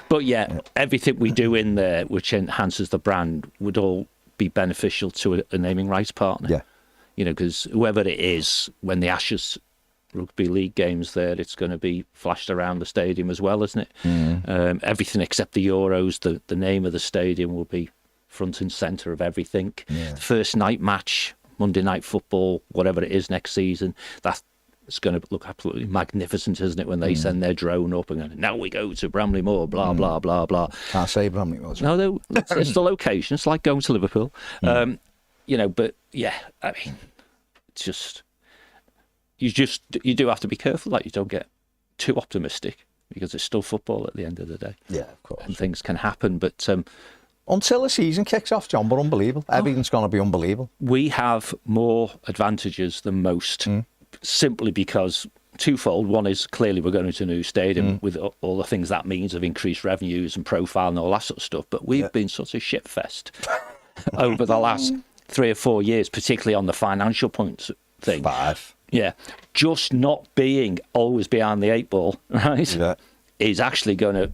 B: But yeah, everything we do in there which enhances the brand would all be beneficial to a naming rights partner.
A: Yeah.
B: You know, because whoever it is, when the Ashes Rugby League games there, it's going to be flashed around the stadium as well, isn't it? Everything except the Euros, the name of the stadium will be front and centre of everything. The first night match, Monday Night Football, whatever it is next season, that's going to look absolutely magnificent, isn't it, when they send their drone up and go, now we go to Bramley Moor, blah, blah, blah, blah.
A: Can't say Bramley Moor.
B: No, it's the location. It's like going to Liverpool. You know, but yeah, I mean, it's just... You do have to be careful that you don't get too optimistic because it's still football at the end of the day.
A: Yeah, of course.
B: And things can happen, but
A: until the season kicks off, John, we're unbelievable. Everything's going to be unbelievable.
B: we have more advantages than most, simply because twofold. One is clearly we're going to a new stadium with all the things that means of increased revenues and profile and all that sort of stuff. But we've been such a shitfest over the last 3 or 4 years, particularly on the financial points thing.
A: 5.
B: Yeah, just not being always behind the 8 ball, right, is actually going to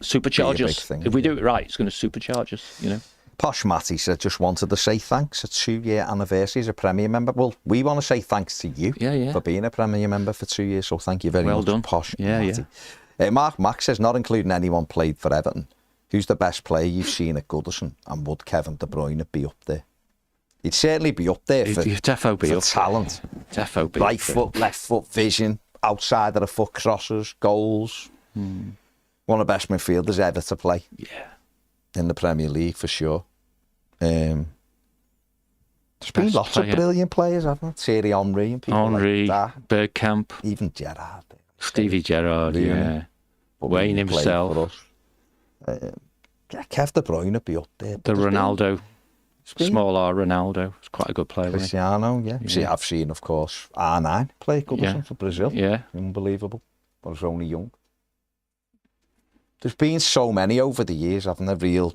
B: supercharge
A: Be a big
B: us.
A: thing,
B: If we do it right, it's going to supercharge us, you know.
A: Posh Matty said, just wanted to say thanks. It's 2-year anniversary as a Premier member. Well, we want to say thanks to you for being a Premier member for 2 years, so thank you very much,
B: done.
A: Posh
B: Yeah,
A: Matty. Mark Max says, not including anyone played for Everton, who's the best player you've seen at Goodison, and would Kevin De Bruyne be up there? He'd certainly be up there for,
B: Defo be
A: for
B: up
A: talent.
B: Defo be
A: Right
B: up
A: foot, left foot vision, outside of the foot crosses, goals. One of the best midfielders ever to play.
B: Yeah.
A: In the Premier League, for sure. There's been
B: Best
A: lots
B: player.
A: of brilliant players, haven't there? Thierry Henry and people
B: Henry,
A: like that.
B: Bergkamp,
A: Even Gerrard.
B: Stevie Gerrard,
A: Really?
B: yeah.
A: But
B: Wayne
A: he played
B: himself.
A: for us. Kev De Bruyne would be up there.
B: The Ronaldo,
A: been-
B: small R Ronaldo. It's quite a good player, wasn't
A: Cristiano, yeah. See, I've seen, of course, R9 play at Goodison for Brazil.
B: he? Yeah.
A: Unbelievable. But he's only young. There's been so many over the years, haven't there? Real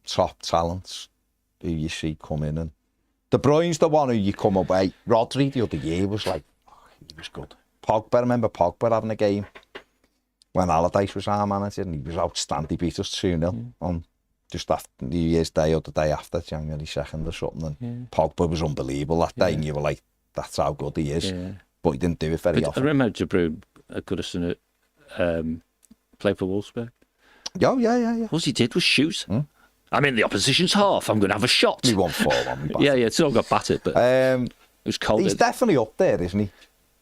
A: top talents who you see come in. And De Bruyne's the one who you come away. Rodri the other year was like, he was good. Pogba, I remember Pogba having a game when Allardyce was our manager, and he was outstanding. He beat us 2-0 on just after New Year's Day or the day after, January 2nd or something. And Pogba was unbelievable that day, and you were like, that's how good he is.
B: Yeah.
A: But he didn't do it very
B: But I
A: often.
B: remember De Bruyne at Goodison played for Wolfsburg.
A: Oh, yeah.
B: All he did was shoot. I'm in the opposition's half. I'm going to have a shot.
A: He won 4-1.
B: Yeah, it's all got battered, but it was cold.
A: He's definitely up there, isn't he?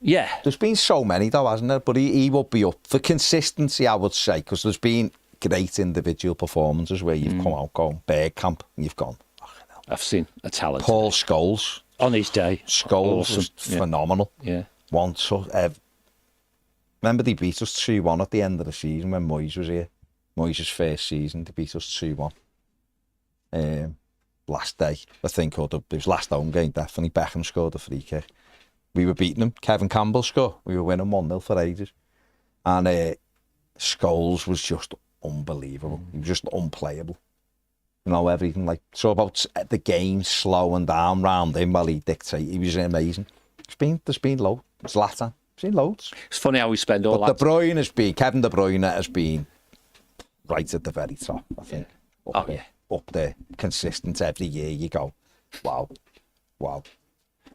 B: Yeah.
A: There's been so many though, hasn't there? But he would be up for consistency, I would say, because there's been great individual performances where you've come out going Bergkamp and you've gone.
B: I've seen a talent.
A: Paul Scholes.
B: On his day.
A: Scholes
B: Awesome.
A: was phenomenal.
B: Yeah.
A: Once, remember they beat us 2-1 at the end of the season when Moyes was here. Moyes' first season, they beat us 2-1. Last day, I think, or it was last home game, definitely. Beckham scored a free kick. We were beating them. Kevin Campbell scored. We were winning 1-0 for ages. And Scholes was just unbelievable. He was just unplayable. You know, everything like, so about the game slowing down round him while he dictated. He was amazing. There's been loads. Zlatan. There's been loads.
B: It's funny how we spend all
A: But
B: that.
A: Kevin De Bruyne has been right at the very top, I think. Up there, consistent every year. You go, wow.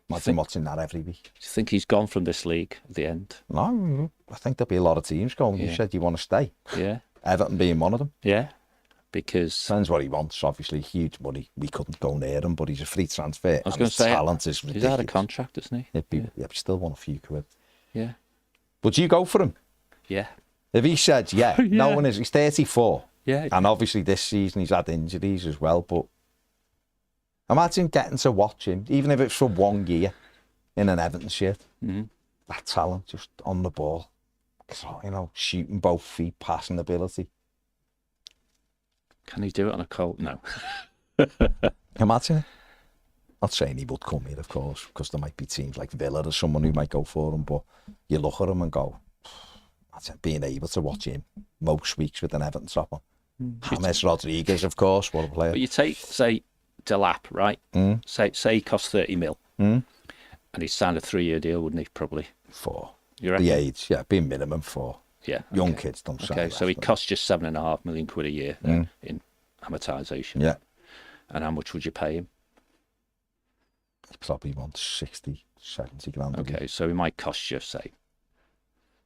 A: Imagine watching that every week.
B: Do you think he's gone from this league at the end?
A: No, I think there'll be a lot of teams going. You said you want to stay.
B: Yeah.
A: Everton being one of them.
B: Yeah. Because
A: Depends what he wants. Obviously, huge money. We couldn't go near him, but he's a free transfer.
B: I was going to say,
A: talent is ridiculous.
B: he's out of contract, isn't he?
A: Yeah, but still want a few quid.
B: Yeah.
A: Would you go for him?
B: Yeah.
A: If he said, yeah, no one is. He's 34.
B: Yeah.
A: And obviously this season he's had injuries as well, but imagine getting to watch him, even if it's for 1 year, in an Everton shirt.
B: Mm-hmm.
A: That talent, just on the ball. So, you know, shooting both feet, passing ability.
B: Can he do it on a cold? No.
A: Imagine it. Not saying he would come here, of course, because there might be teams like Villa or someone who might go for him, but you look at him and go, imagine being able to watch him most weeks with an Everton top on. James Rodriguez, of course, what a player.
B: But you take, say, Delap, right? Say he costs 30 mil. And he signed a 3-year deal, wouldn't he? Probably.
A: 4.
B: You reckon?
A: The age, yeah, be minimum 4.
B: Yeah.
A: Young kids don't sign.
B: Okay, so he costs just £7.5 million a year in amortisation.
A: Yeah.
B: And how much would you pay him?
A: He probably wants 60, 70 grand.
B: Okay, so he might cost you, say,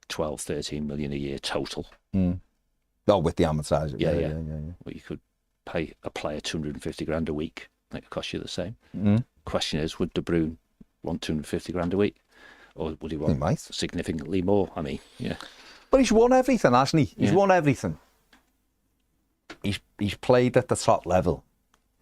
B: 12, 13 million a year total.
A: Oh, with the amortizer.
B: Yeah.
A: Yeah.
B: Well, you could pay a player 250 grand a week. That could cost you the same. Question is, would De Bruyne want 250 grand a week? Or would he want
A: might.
B: significantly more? I mean, yeah.
A: But he's won everything, hasn't he? He's won everything. He's played at the top level.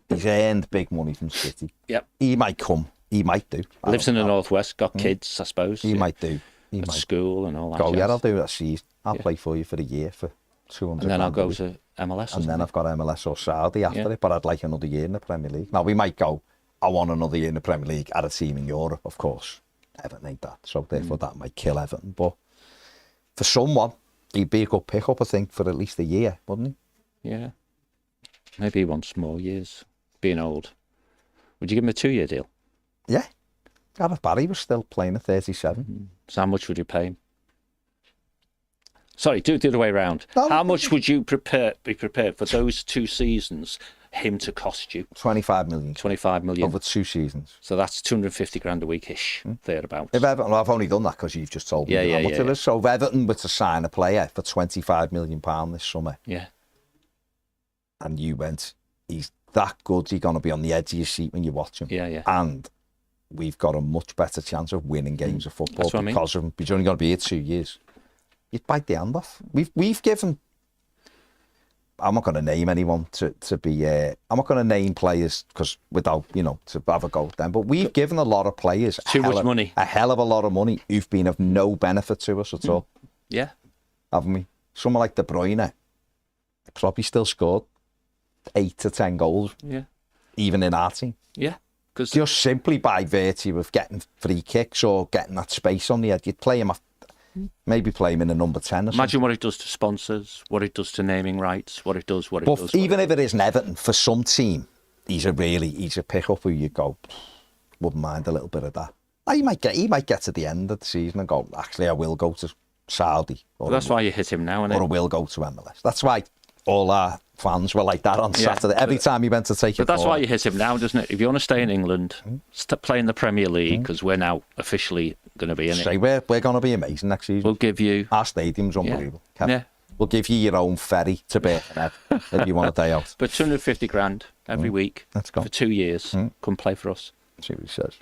A: He's earned big money from City.
B: Yep.
A: He might come. He might do.
B: Lives in the Northwest, got kids, I suppose.
A: He might do. He
B: At
A: might
B: school and all that.
A: go,
B: jazz.
A: yeah, I'll do that season. I'll play for you for a year for 200
B: And then I'll
A: grand a
B: go
A: week.
B: to MLS.
A: And then I've got MLS or Saudi after
B: Yeah.
A: it, but I'd like another year in the Premier League. Now, we might go, I want another year in the Premier League at a team in Europe, of course. Everton ain't that, so therefore that might kill Everton. But for someone, he'd be a good pick-up, I think, for at least a year, wouldn't he?
B: Yeah. Maybe he wants more years, being old. Would you give him a 2-year deal?
A: Yeah. Gareth Barry was still playing at 37.
B: So how much would you pay him? Sorry, do it the other way around.
A: No.
B: How much would you be prepared for those 2 seasons, him to cost you?
A: 25 million
B: 25 million.
A: over 2 seasons.
B: So that's 250 grand a week-ish, thereabouts.
A: If Everton, well, I've only done that because you've just told me how much it is. So if Everton were to sign a player for £25 million this summer,
B: Yeah.
A: and you went, he's that good, he's going to be on the edge of your seat when you watch him.
B: Yeah.
A: And we've got a much better chance of winning games of football
B: That's what I mean.
A: because of him. He's only going to be here 2 years. You'd bite the hand off. We've given. I'm not going to name anyone to be. I'm not going to name players because without to have a go at them. But we've given a lot of players
B: Too much money.
A: a hell of a lot of money who've been of no benefit to us at all,
B: Yeah.
A: haven't we? Someone like De Bruyne probably still scored 8 to 10 goals,
B: Yeah.
A: even in our team.
B: Yeah. Because
A: Just simply by virtue of getting free kicks or getting that space on the edge, you'd play him. Maybe play him in a number 10 or something.
B: imagine what it does to sponsors, what it does to naming rights, what it does.
A: But even if it isn't Everton, for some team, he's a pick-up who you go, wouldn't mind a little bit of that. He might get to the end of the season and go, actually, I will go to Saudi. Or
B: that's why you hit him now,
A: or I
B: isn't it?
A: will go to MLS. That's why all our fans were like that on Saturday. Every time he went to take it.
B: But that's why you hit him now, doesn't it? If you want to stay in England, play in the Premier League, because we're now officially going to be in it.
A: Say we're going to be amazing next season.
B: We'll give you...
A: Our stadium's unbelievable. Kev.
B: Yeah.
A: We'll give you your own ferry to Birkenhead if you want a day out.
B: But 250 grand every week
A: Let's go.
B: for 2 years. Come play for us.
A: See what he says.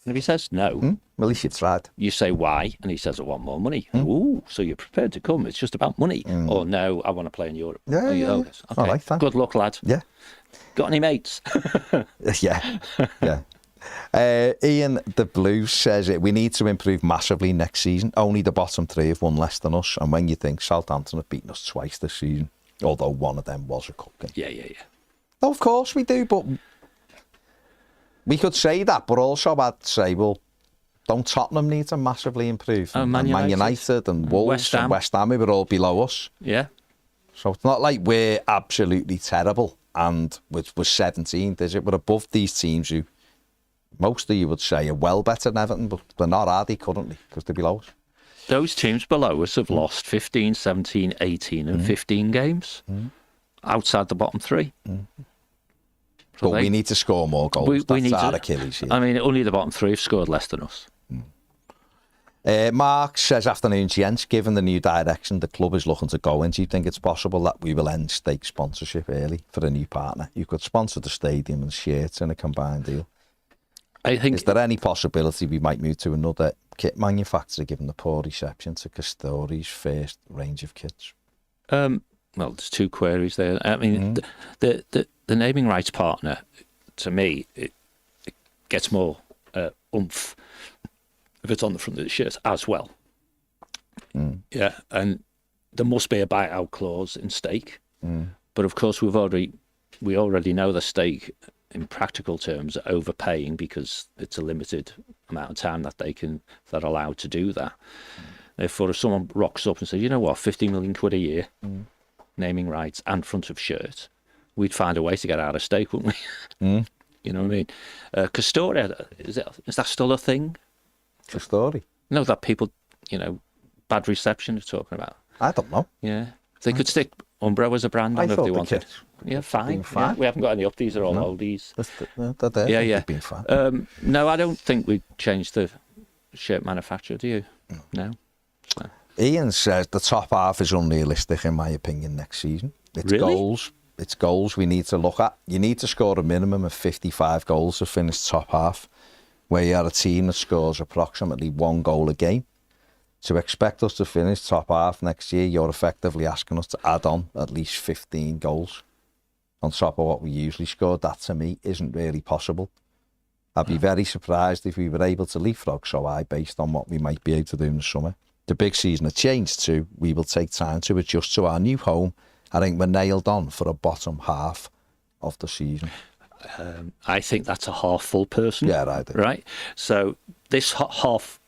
B: And if he says no,
A: Well, at least you tried.
B: you say why, and he says, I want more money. Ooh, so you're prepared to come. It's just about money. Or no, I want to play in Europe.
A: Yeah,
B: Oh,
A: yeah.
B: okay.
A: All right, thanks.
B: Good luck, lad.
A: Yeah.
B: Got any mates?
A: Yeah. Ian the Blues says it. We need to improve massively next season. Only the bottom 3 have won less than us. And when you think Southampton have beaten us twice this season, although one of them was a cup game.
B: Yeah.
A: No, of course we do, but we could say that, but also I'd say, well, don't Tottenham need to massively improve?
B: Oh, Man
A: and Man
B: United.
A: United and Wolves
B: West Ham.
A: and West Ham, we were all below us.
B: Yeah.
A: So it's not like we're absolutely terrible and we're 17th, is it? We're above these teams who most of you would say are well better than Everton, but they're not, are they, currently, because they're below us?
B: Those teams below us have lost 15, 17, 18 and 15 games outside the bottom three. So
A: But we need to score more goals. That's
B: need
A: our
B: to,
A: Achilles heel.
B: I mean, only the bottom three have scored less than us.
A: Mark says, afternoon, gents, given the new direction the club is looking to go in, do you think it's possible that we will end stake sponsorship early for a new partner? You could sponsor the stadium and shirts in a combined deal.
B: I think.
A: Is there any possibility we might move to another kit manufacturer given the poor reception to Castori's first range of kits?
B: Well, there's two queries there. I mean, the naming rights partner, to me, it gets more oomph if it's on the front of the shirt as well. Yeah, and there must be a buyout clause in stake. But of course, we already know the stake in practical terms are overpaying because it's a limited amount of time that they're allowed to do that. Therefore, if someone rocks up and says, you know what, 50 million quid a year, naming rights and front of shirt, we'd find a way to get out of stake, wouldn't we? You know what I mean? Castoria, is that still a thing?
A: Castori?
B: No, that people, bad reception are talking about.
A: I don't know.
B: Yeah. They could stick Umbro as a brand on if they wanted. Yeah, fine.
A: fine.
B: Yeah, we haven't got any up. These are all oldies.
A: They're there.
B: Yeah.
A: They've been fine.
B: No, I don't think we'd change the shirt manufacturer, do you? No.
A: Ian says the top half is unrealistic, in my opinion, next season. It's
B: Really?
A: It's goals we need to look at. You need to score a minimum of 55 goals to finish top half, where you are a team that scores approximately 1 goal a game. To expect us to finish top half next year, you're effectively asking us to add on at least 15 goals on top of what we usually score. That, to me, isn't really possible. I'd be very surprised if we were able to leapfrog so high based on what we might be able to do in the summer. The big season has changed too. We will take time to adjust to our new home. I think we're nailed on for a bottom half of the season.
B: I think that's a half full person.
A: Yeah, I do.
B: Right? So this half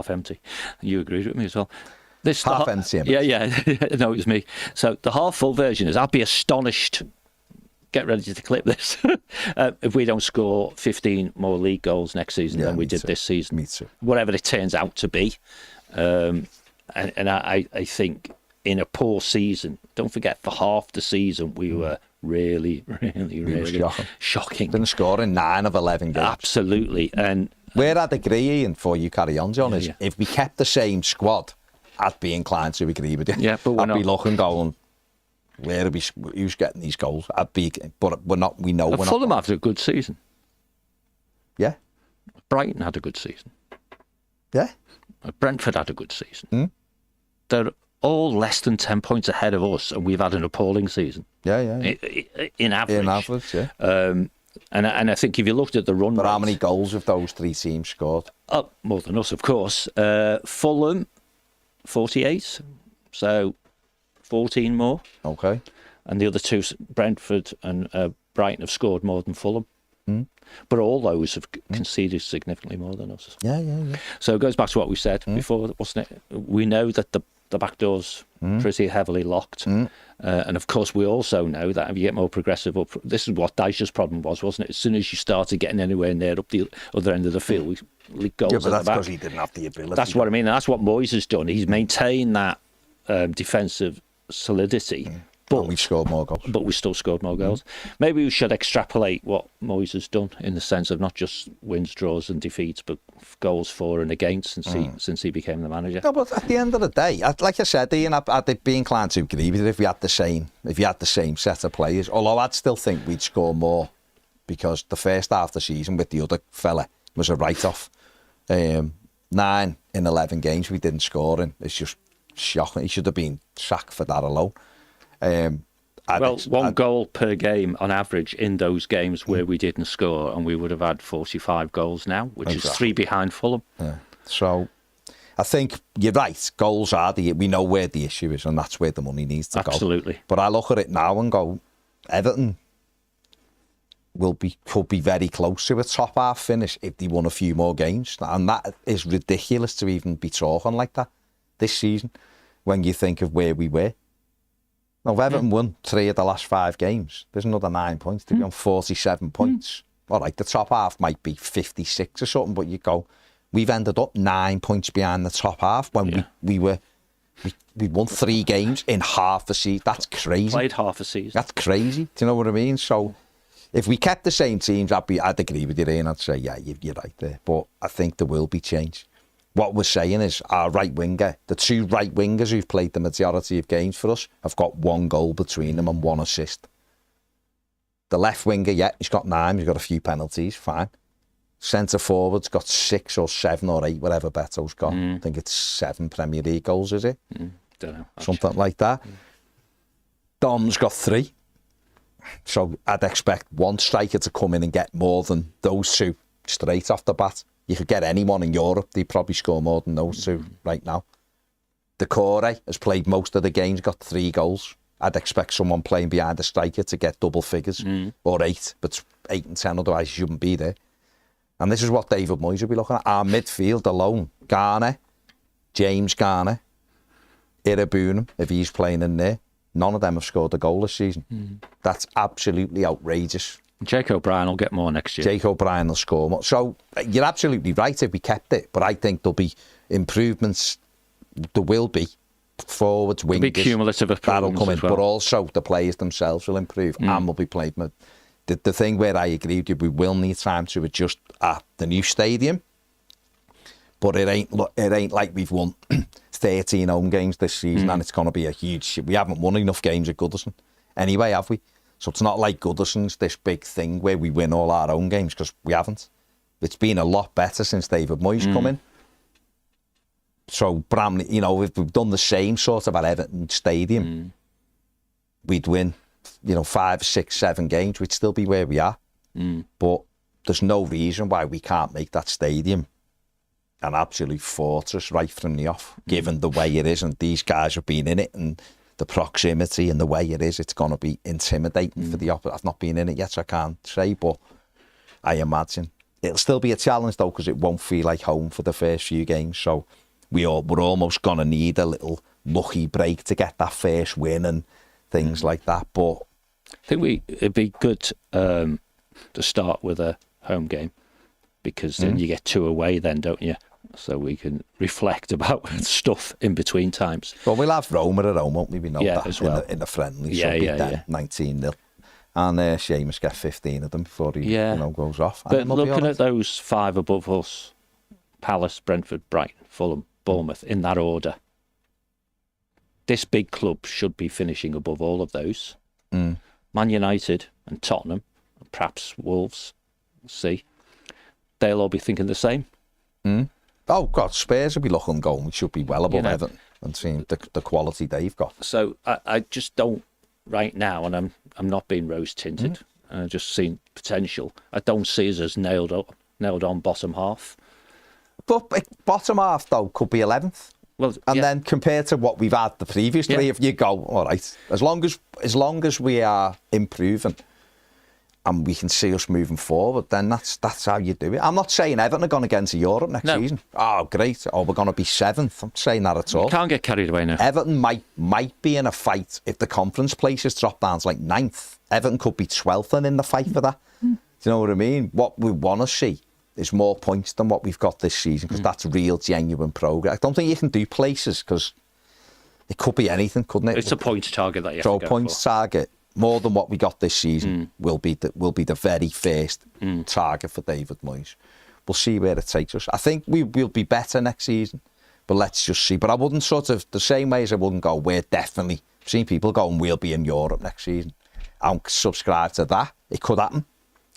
B: empty. You agreed with me as well. This
A: Half empty.
B: Yeah. No, it was me. So the half full version is I'd be astonished. Get ready to clip this. If we don't score 15 more league goals next season than we did this season.
A: Me too.
B: Whatever it turns out to be. And I think in a poor season, don't forget, for half the season, we were really shocking.
A: Didn't score in 9 of 11 games.
B: Absolutely. And
A: where I'd agree, and before you carry on, John, is
B: yeah.
A: if we kept the same squad, I'd be inclined to agree with you.
B: Yeah, but we're
A: I'd be looking, going, who's getting these goals? But we're not. We know we're
B: Fulham
A: not.
B: had a good season.
A: Yeah,
B: Brighton had a good season.
A: yeah.
B: Brentford had a good season. They're all less than 10 points ahead of us, and we've had an appalling season.
A: Yeah.
B: In average.
A: In average, yeah.
B: And I think if you looked at the run
A: But
B: rate,
A: how many goals have those 3 teams scored?
B: more than us, of course. Fulham, 48, so 14 more.
A: Okay.
B: And the other two, Brentford and Brighton, have scored more than Fulham. But all those have conceded significantly more than us.
A: Yeah.
B: So it goes back to what we said before, wasn't it? We know that the back door's pretty heavily locked. And of course, we also know that if you get more progressive up, this is what Dyche's problem was, wasn't it? As soon as you started getting anywhere near up the other end of the field, we leaked goals
A: Yeah, but
B: at
A: that's
B: the back.
A: because he didn't have the ability.
B: That's what I mean. And that's what Moyes has done. He's maintained that defensive solidity.
A: But we've scored more goals.
B: But we still scored more goals. Maybe we should extrapolate what Moyes has done in the sense of not just wins, draws and defeats, but goals for and against since he became the manager.
A: No, but at the end of the day, like I said, Ian, I'd be inclined to agree with it if you had the same set of players. Although I'd still think we'd score more because the first half of the season with the other fella was a write-off. 9 in 11 games we didn't score in. It's just shocking. He should have been sacked for that alone.
B: One goal per game on average in those games where we didn't score, and we would have had 45 goals now, which is 3 behind Fulham.
A: Yeah. So I think you're right. Goals are we know where the issue is, and that's where the money needs to go.
B: Absolutely.
A: But I look at it now and go, Everton, could be very close to a top half finish if they won a few more games. And that is ridiculous to even be talking like that this season when you think of where we were. Now, if Everton won 3 of the last 5 games, there's another 9 points to be on 47 points. All right, the top half might be 56 or something, but you go, we've ended up 9 points behind the top half when we won 3 games in half a season. That's crazy.
B: Played half a season.
A: That's crazy. Do you know what I mean? So if we kept the same teams, I'd agree with you there, and I'd say, yeah, you're right there. But I think there will be change. What we're saying is our right winger, the 2 right wingers who've played the majority of games for us, have got 1 goal between them and 1 assist. The left winger, he's got 9, he's got a few penalties, fine. Centre forward's got 6 or 7 or 8, whatever Beto's got. I think it's 7 Premier League goals, is it?
B: Don't know.
A: Something like that. Dom's got 3. So I'd expect one striker to come in and get more than those 2 straight off the bat. You could get anyone in Europe, they'd probably score more than those 2 right now. Decore has played most of the games, got 3 goals. I'd expect someone playing behind the striker to get double figures, or 8, but 8 and 10, otherwise he shouldn't be there. And this is what David Moyes will be looking at. Our midfield alone, Garner, James Garner, Irabunum, if he's playing in there, none of them have scored a goal this season. That's absolutely outrageous.
B: Jake O'Brien will get more next year.
A: Jake O'Brien will score more. So you're absolutely right if we kept it, but I think there'll be improvements. There will be forwards, wingers.
B: There'll be cumulative
A: that'll come in,
B: as well.
A: but also the players themselves will improve and will be played. The thing where I agree with you, we will need time to adjust at the new stadium, but it ain't like we've won 13 home games this season and it's going to be a huge. We haven't won enough games at Goodison anyway, have we? So it's not like Goodison's this big thing where we win all our own games, because we haven't. It's been a lot better since David Moyes come in. So Bramley, if we've done the same sort of at Everton Stadium, we'd win, 5, 6, 7 games. We'd still be where we are. But there's no reason why we can't make that stadium an absolute fortress right from the off, given the way it is. And these guys have been in it, and the proximity and the way it is, it's going to be intimidating for the opposite. I've not been in it yet, so I can't say, but I imagine it'll still be a challenge though, because it won't feel like home for the first few games. So we're almost going to need a little lucky break to get that first win and things like that. But
B: I think it'd be good to start with a home game, because then you get 2 away then, don't you? So we can reflect about stuff in between times.
A: Well, we'll have Roma at home, won't we? We know that
B: as well.
A: in the friendly.
B: Yeah,
A: so beat them 19-0. And Seamus get 15 of them before he goes off.
B: But looking at those 5 above us, Palace, Brentford, Brighton, Fulham, Bournemouth, in that order, this big club should be finishing above all of those. Man United and Tottenham, and perhaps Wolves, we'll see. They'll all be thinking the same.
A: Oh, God, Spurs will be looking going. We should be well above Everton and seeing the quality they've got.
B: So I just don't, right now, and I'm not being rose-tinted, and just seeing potential. I don't see us as nailed on bottom half.
A: But bottom half, though, could be 11th.
B: Well,
A: and then compared to what we've had the previous 3, if you go, all right, as long as we are improving and we can see us moving forward, then that's how you do it. I'm not saying Everton are going to get into Europe next season. Oh, great. Oh, we're going to be 7th. I'm not saying that at all.
B: You can't get carried away now.
A: Everton might be in a fight if the conference places drop down to like 9th. Everton could be 12th and in the fight for that. Do you know what I mean? What we want to see is more points than what we've got this season, because that's real, genuine progress. I don't think you can do places, because it could be anything, couldn't it?
B: It's a points target that you have
A: to
B: go
A: for. So points target, more than what we got this season, will be the very first target for David Moyes. We'll see where it takes us. I think we'll be better next season, but let's just see. But I wouldn't the same way as I wouldn't go, we're definitely, I've seen people going, we'll be in Europe next season. I don't subscribe to that. It could happen.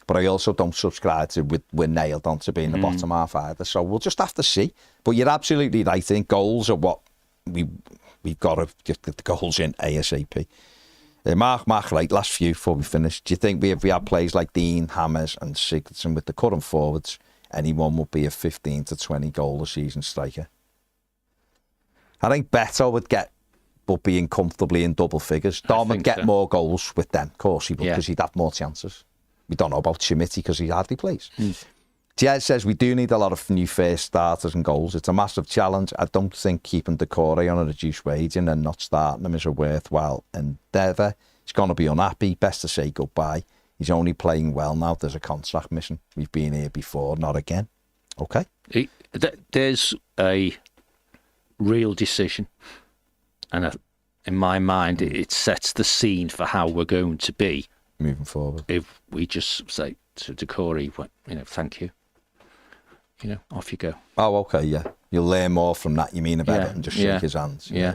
A: But I also don't subscribe to we're nailed on to being the bottom half either. So we'll just have to see. But you're absolutely right. I think goals are what we've got to get the goals in ASAP. Mark, right, last few before we finish. Do you think if we had players like Dean, Hammers and Sigurdsson with the current forwards, anyone would be a 15 to 20 goal a season striker? I think Beto would be comfortably in double figures. Dom would get more goals with them, of course he would, because he'd have more chances. We don't know about Schmidt because he hardly plays. Jez says we do need a lot of new first starters and goals. It's a massive challenge. I don't think keeping Decore on a reduced wage and then not starting him is a worthwhile endeavour. He's going to be unhappy. Best to say goodbye. He's only playing well now. There's a contract missing. We've been here before, not again. Okay.
B: There's a real decision. And in my mind, it sets the scene for how we're going to be.
A: Moving forward.
B: If we just say to Decore, thank you. Off you go.
A: Oh, okay, yeah. You'll learn more from that, you mean, about it, and just shake his hands.
B: Yeah.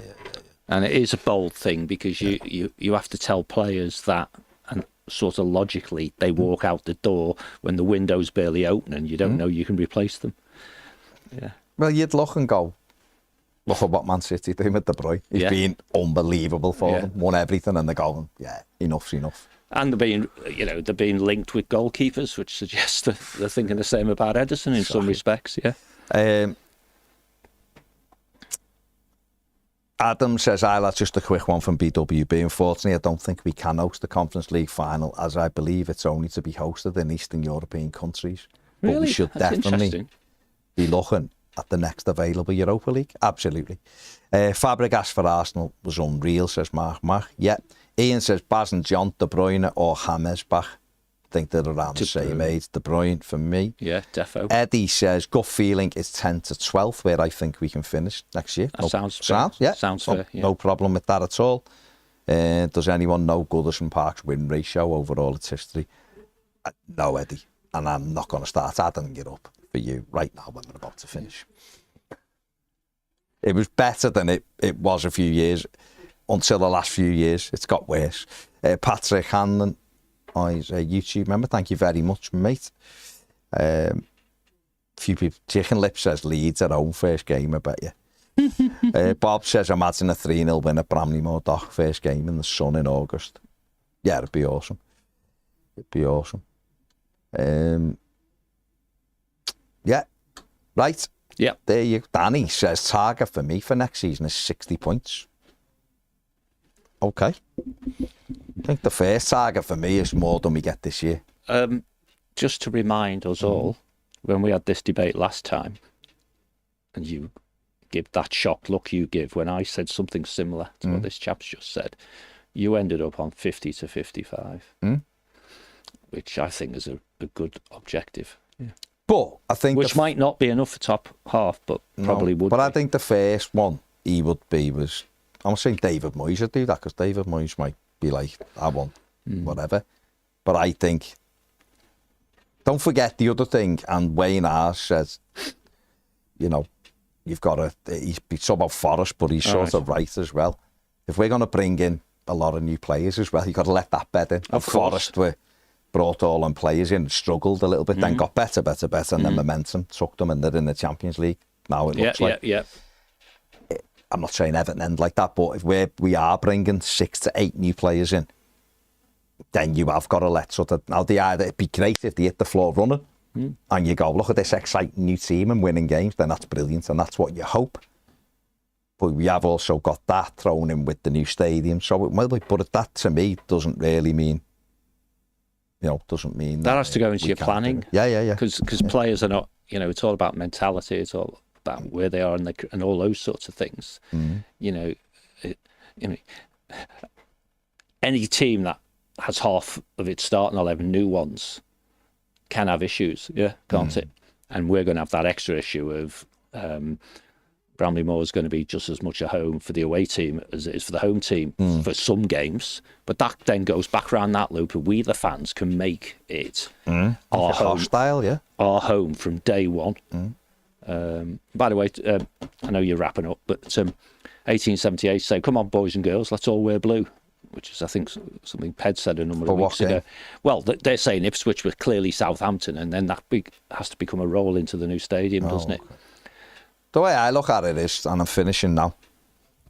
B: And it is a bold thing because you have to tell players that, and sort of logically, they walk out the door when the window's barely open and you don't know you can replace them. Yeah.
A: Well, you'd look and go, look at what Man City do with De Bruyne. He's been unbelievable for them, won everything, and they're going, enough's enough.
B: And they're being linked with goalkeepers, which suggests that they're thinking the same about Ederson in some respects. Yeah.
A: Adam says, that's just a quick one from BWB. Unfortunately, I don't think we can host the Conference League final, as I believe it's only to be hosted in Eastern European countries.
B: Really?
A: But we should
B: That's
A: definitely be looking at the next available Europa League. Absolutely. Fabregas for Arsenal was unreal, says Mark. Yeah. Ian says Baz and John, De Bruyne or Hammersbach. I think they're around the same age. De Bruyne for me.
B: Yeah, defo.
A: Eddie says gut feeling is 10 to 12, where I think we can finish next year.
B: That sounds fair.
A: Yeah.
B: Sounds fair. Yeah.
A: No problem with that at all. Does anyone know Goodison Park's win ratio over all its history? No, Eddie. And I'm not going to start adding it up for you right now when we're about to finish. It was better than it was a few years, until the last few years. It's got worse. Patrick Hanlon, he's a YouTube member. Thank you very much, mate. Few people. Chicken Lip says Leeds at home first game, I bet you. Bob says imagine a 3-0 win at Bramley-Moore Dock first game in the sun in August. Yeah, it'd be awesome. It'd be awesome. Yeah, right.
B: Yeah.
A: There you go. Danny says target for me for next season is 60 points. Okay. I think the first target for me is more than we get this year.
B: Just to remind us all, when we had this debate last time, and you give that shocked look you give when I said something similar to what this chap's just said, you ended up on 50 to 55, which I think is a good objective. Yeah.
A: But I think...
B: Which might not be enough for top half, but probably would
A: But
B: be.
A: I think the first one he would be was... I'm saying David Moyes would do that, because David Moyes might be like, I want whatever. But I think... Don't forget the other thing, and Wayne Arse says, you've got to... He's about Forest, but he's sort of right as well. If we're going to bring in a lot of new players as well, you've got to let that bed in.
B: Of course.
A: Forest brought all them players in, struggled a little bit, then got better, and then momentum took them, and they're in the Champions League. Now it looks like...
B: Yeah.
A: I'm not saying Everton end like that, but if we are bringing 6 to 8 new players in, then you have got to let sort of... Now, it'd be great if they hit the floor running, and you go, look at this exciting new team and winning games, then that's brilliant, and that's what you hope. But we have also got that thrown in with the new stadium, so it might be, but that to me doesn't really mean... doesn't mean...
B: That has to go into your planning.
A: Yeah.
B: Because players are not... it's all about mentality, it's all about where they are and all those sorts of things. Any team that has half of its starting 11 new ones can have issues, can't it? And we're going to have that extra issue of Bramley Moore is going to be just as much a home for the away team as it is for the home team for some games. But that then goes back around that loop, and we, the fans, can make it our home,
A: hostile,
B: our home from day one. By the way, I know you're wrapping up, but 1878 say, "Come on, boys and girls, let's all wear blue," which is, I think, something Ped said a number of weeks ago. Well, they're saying Ipswich were clearly Southampton, and then that has to become a roll into the new stadium, doesn't it?
A: The way I look at it is, and I'm finishing now.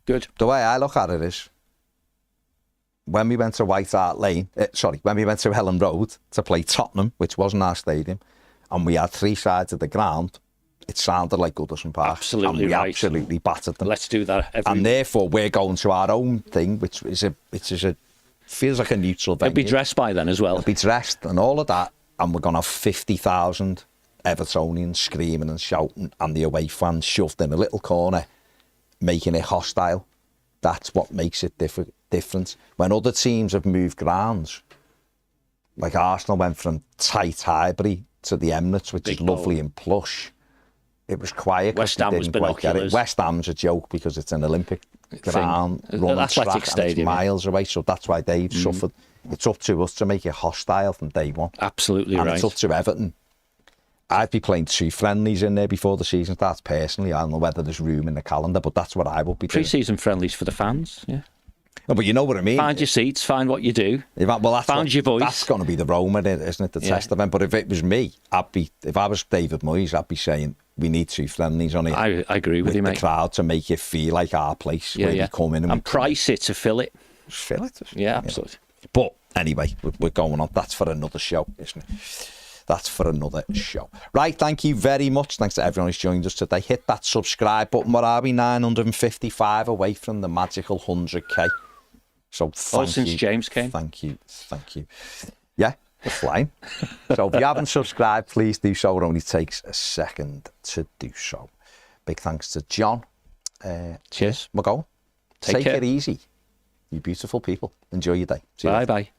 B: Good.
A: The way I look at it is, when we went to when we went to Ellen Road to play Tottenham, which wasn't our stadium, and we had 3 sides of the ground, it sounded like Goodison Park.
B: Absolutely
A: and we
B: right.
A: absolutely battered them.
B: Let's do that every
A: And therefore, we're going to our own thing, which is a feels like a neutral venue.
B: It'll be dressed by then as well.
A: It'll be dressed and all of that, and we're going to have 50,000 Evertonians screaming and shouting, and the away fans shoved in a little corner, making it hostile. That's what makes it different. When other teams have moved grounds, like Arsenal went from tight Highbury to the Emirates, which is lovely and plush. It was quiet.
B: West Ham was binoculars.
A: West Ham's a joke because it's an Olympic ground, running
B: Athletic
A: track,
B: Stadium,
A: and it's miles away, so that's why they've suffered. It's up to us to make it hostile from day one.
B: Absolutely
A: and
B: right.
A: It's up to Everton. I'd be playing 2 friendlies in there before the season starts, personally. I don't know whether there's room in the calendar, but that's what I would be doing.
B: Pre-season friendlies for the fans, yeah.
A: No, but you know what I mean.
B: Find your seats, find what you do. Find your voice.
A: That's going to be the Roma, isn't it? The test event. But if it was me, if I was David Moyes, I'd be saying we need 2 friendlies on it.
B: I agree with you, mate.
A: The crowd to make it feel like our place where you come in
B: and price it to fill it.
A: Just fill it.
B: Yeah, absolutely.
A: But anyway, we're going on. That's for another show, isn't it? That's for another show. Right, thank you very much. Thanks to everyone who's joined us today. Hit that subscribe button. What are we, 955 away from the magical 100k? So thank you.
B: Since James came.
A: Thank you. Yeah, we're flying. So if you haven't subscribed, please do so. It only takes a second to do so. Big thanks to John.
B: Cheers.
A: We're going.
B: Take care.
A: it easy. You beautiful people. Enjoy your day.
B: Bye-bye.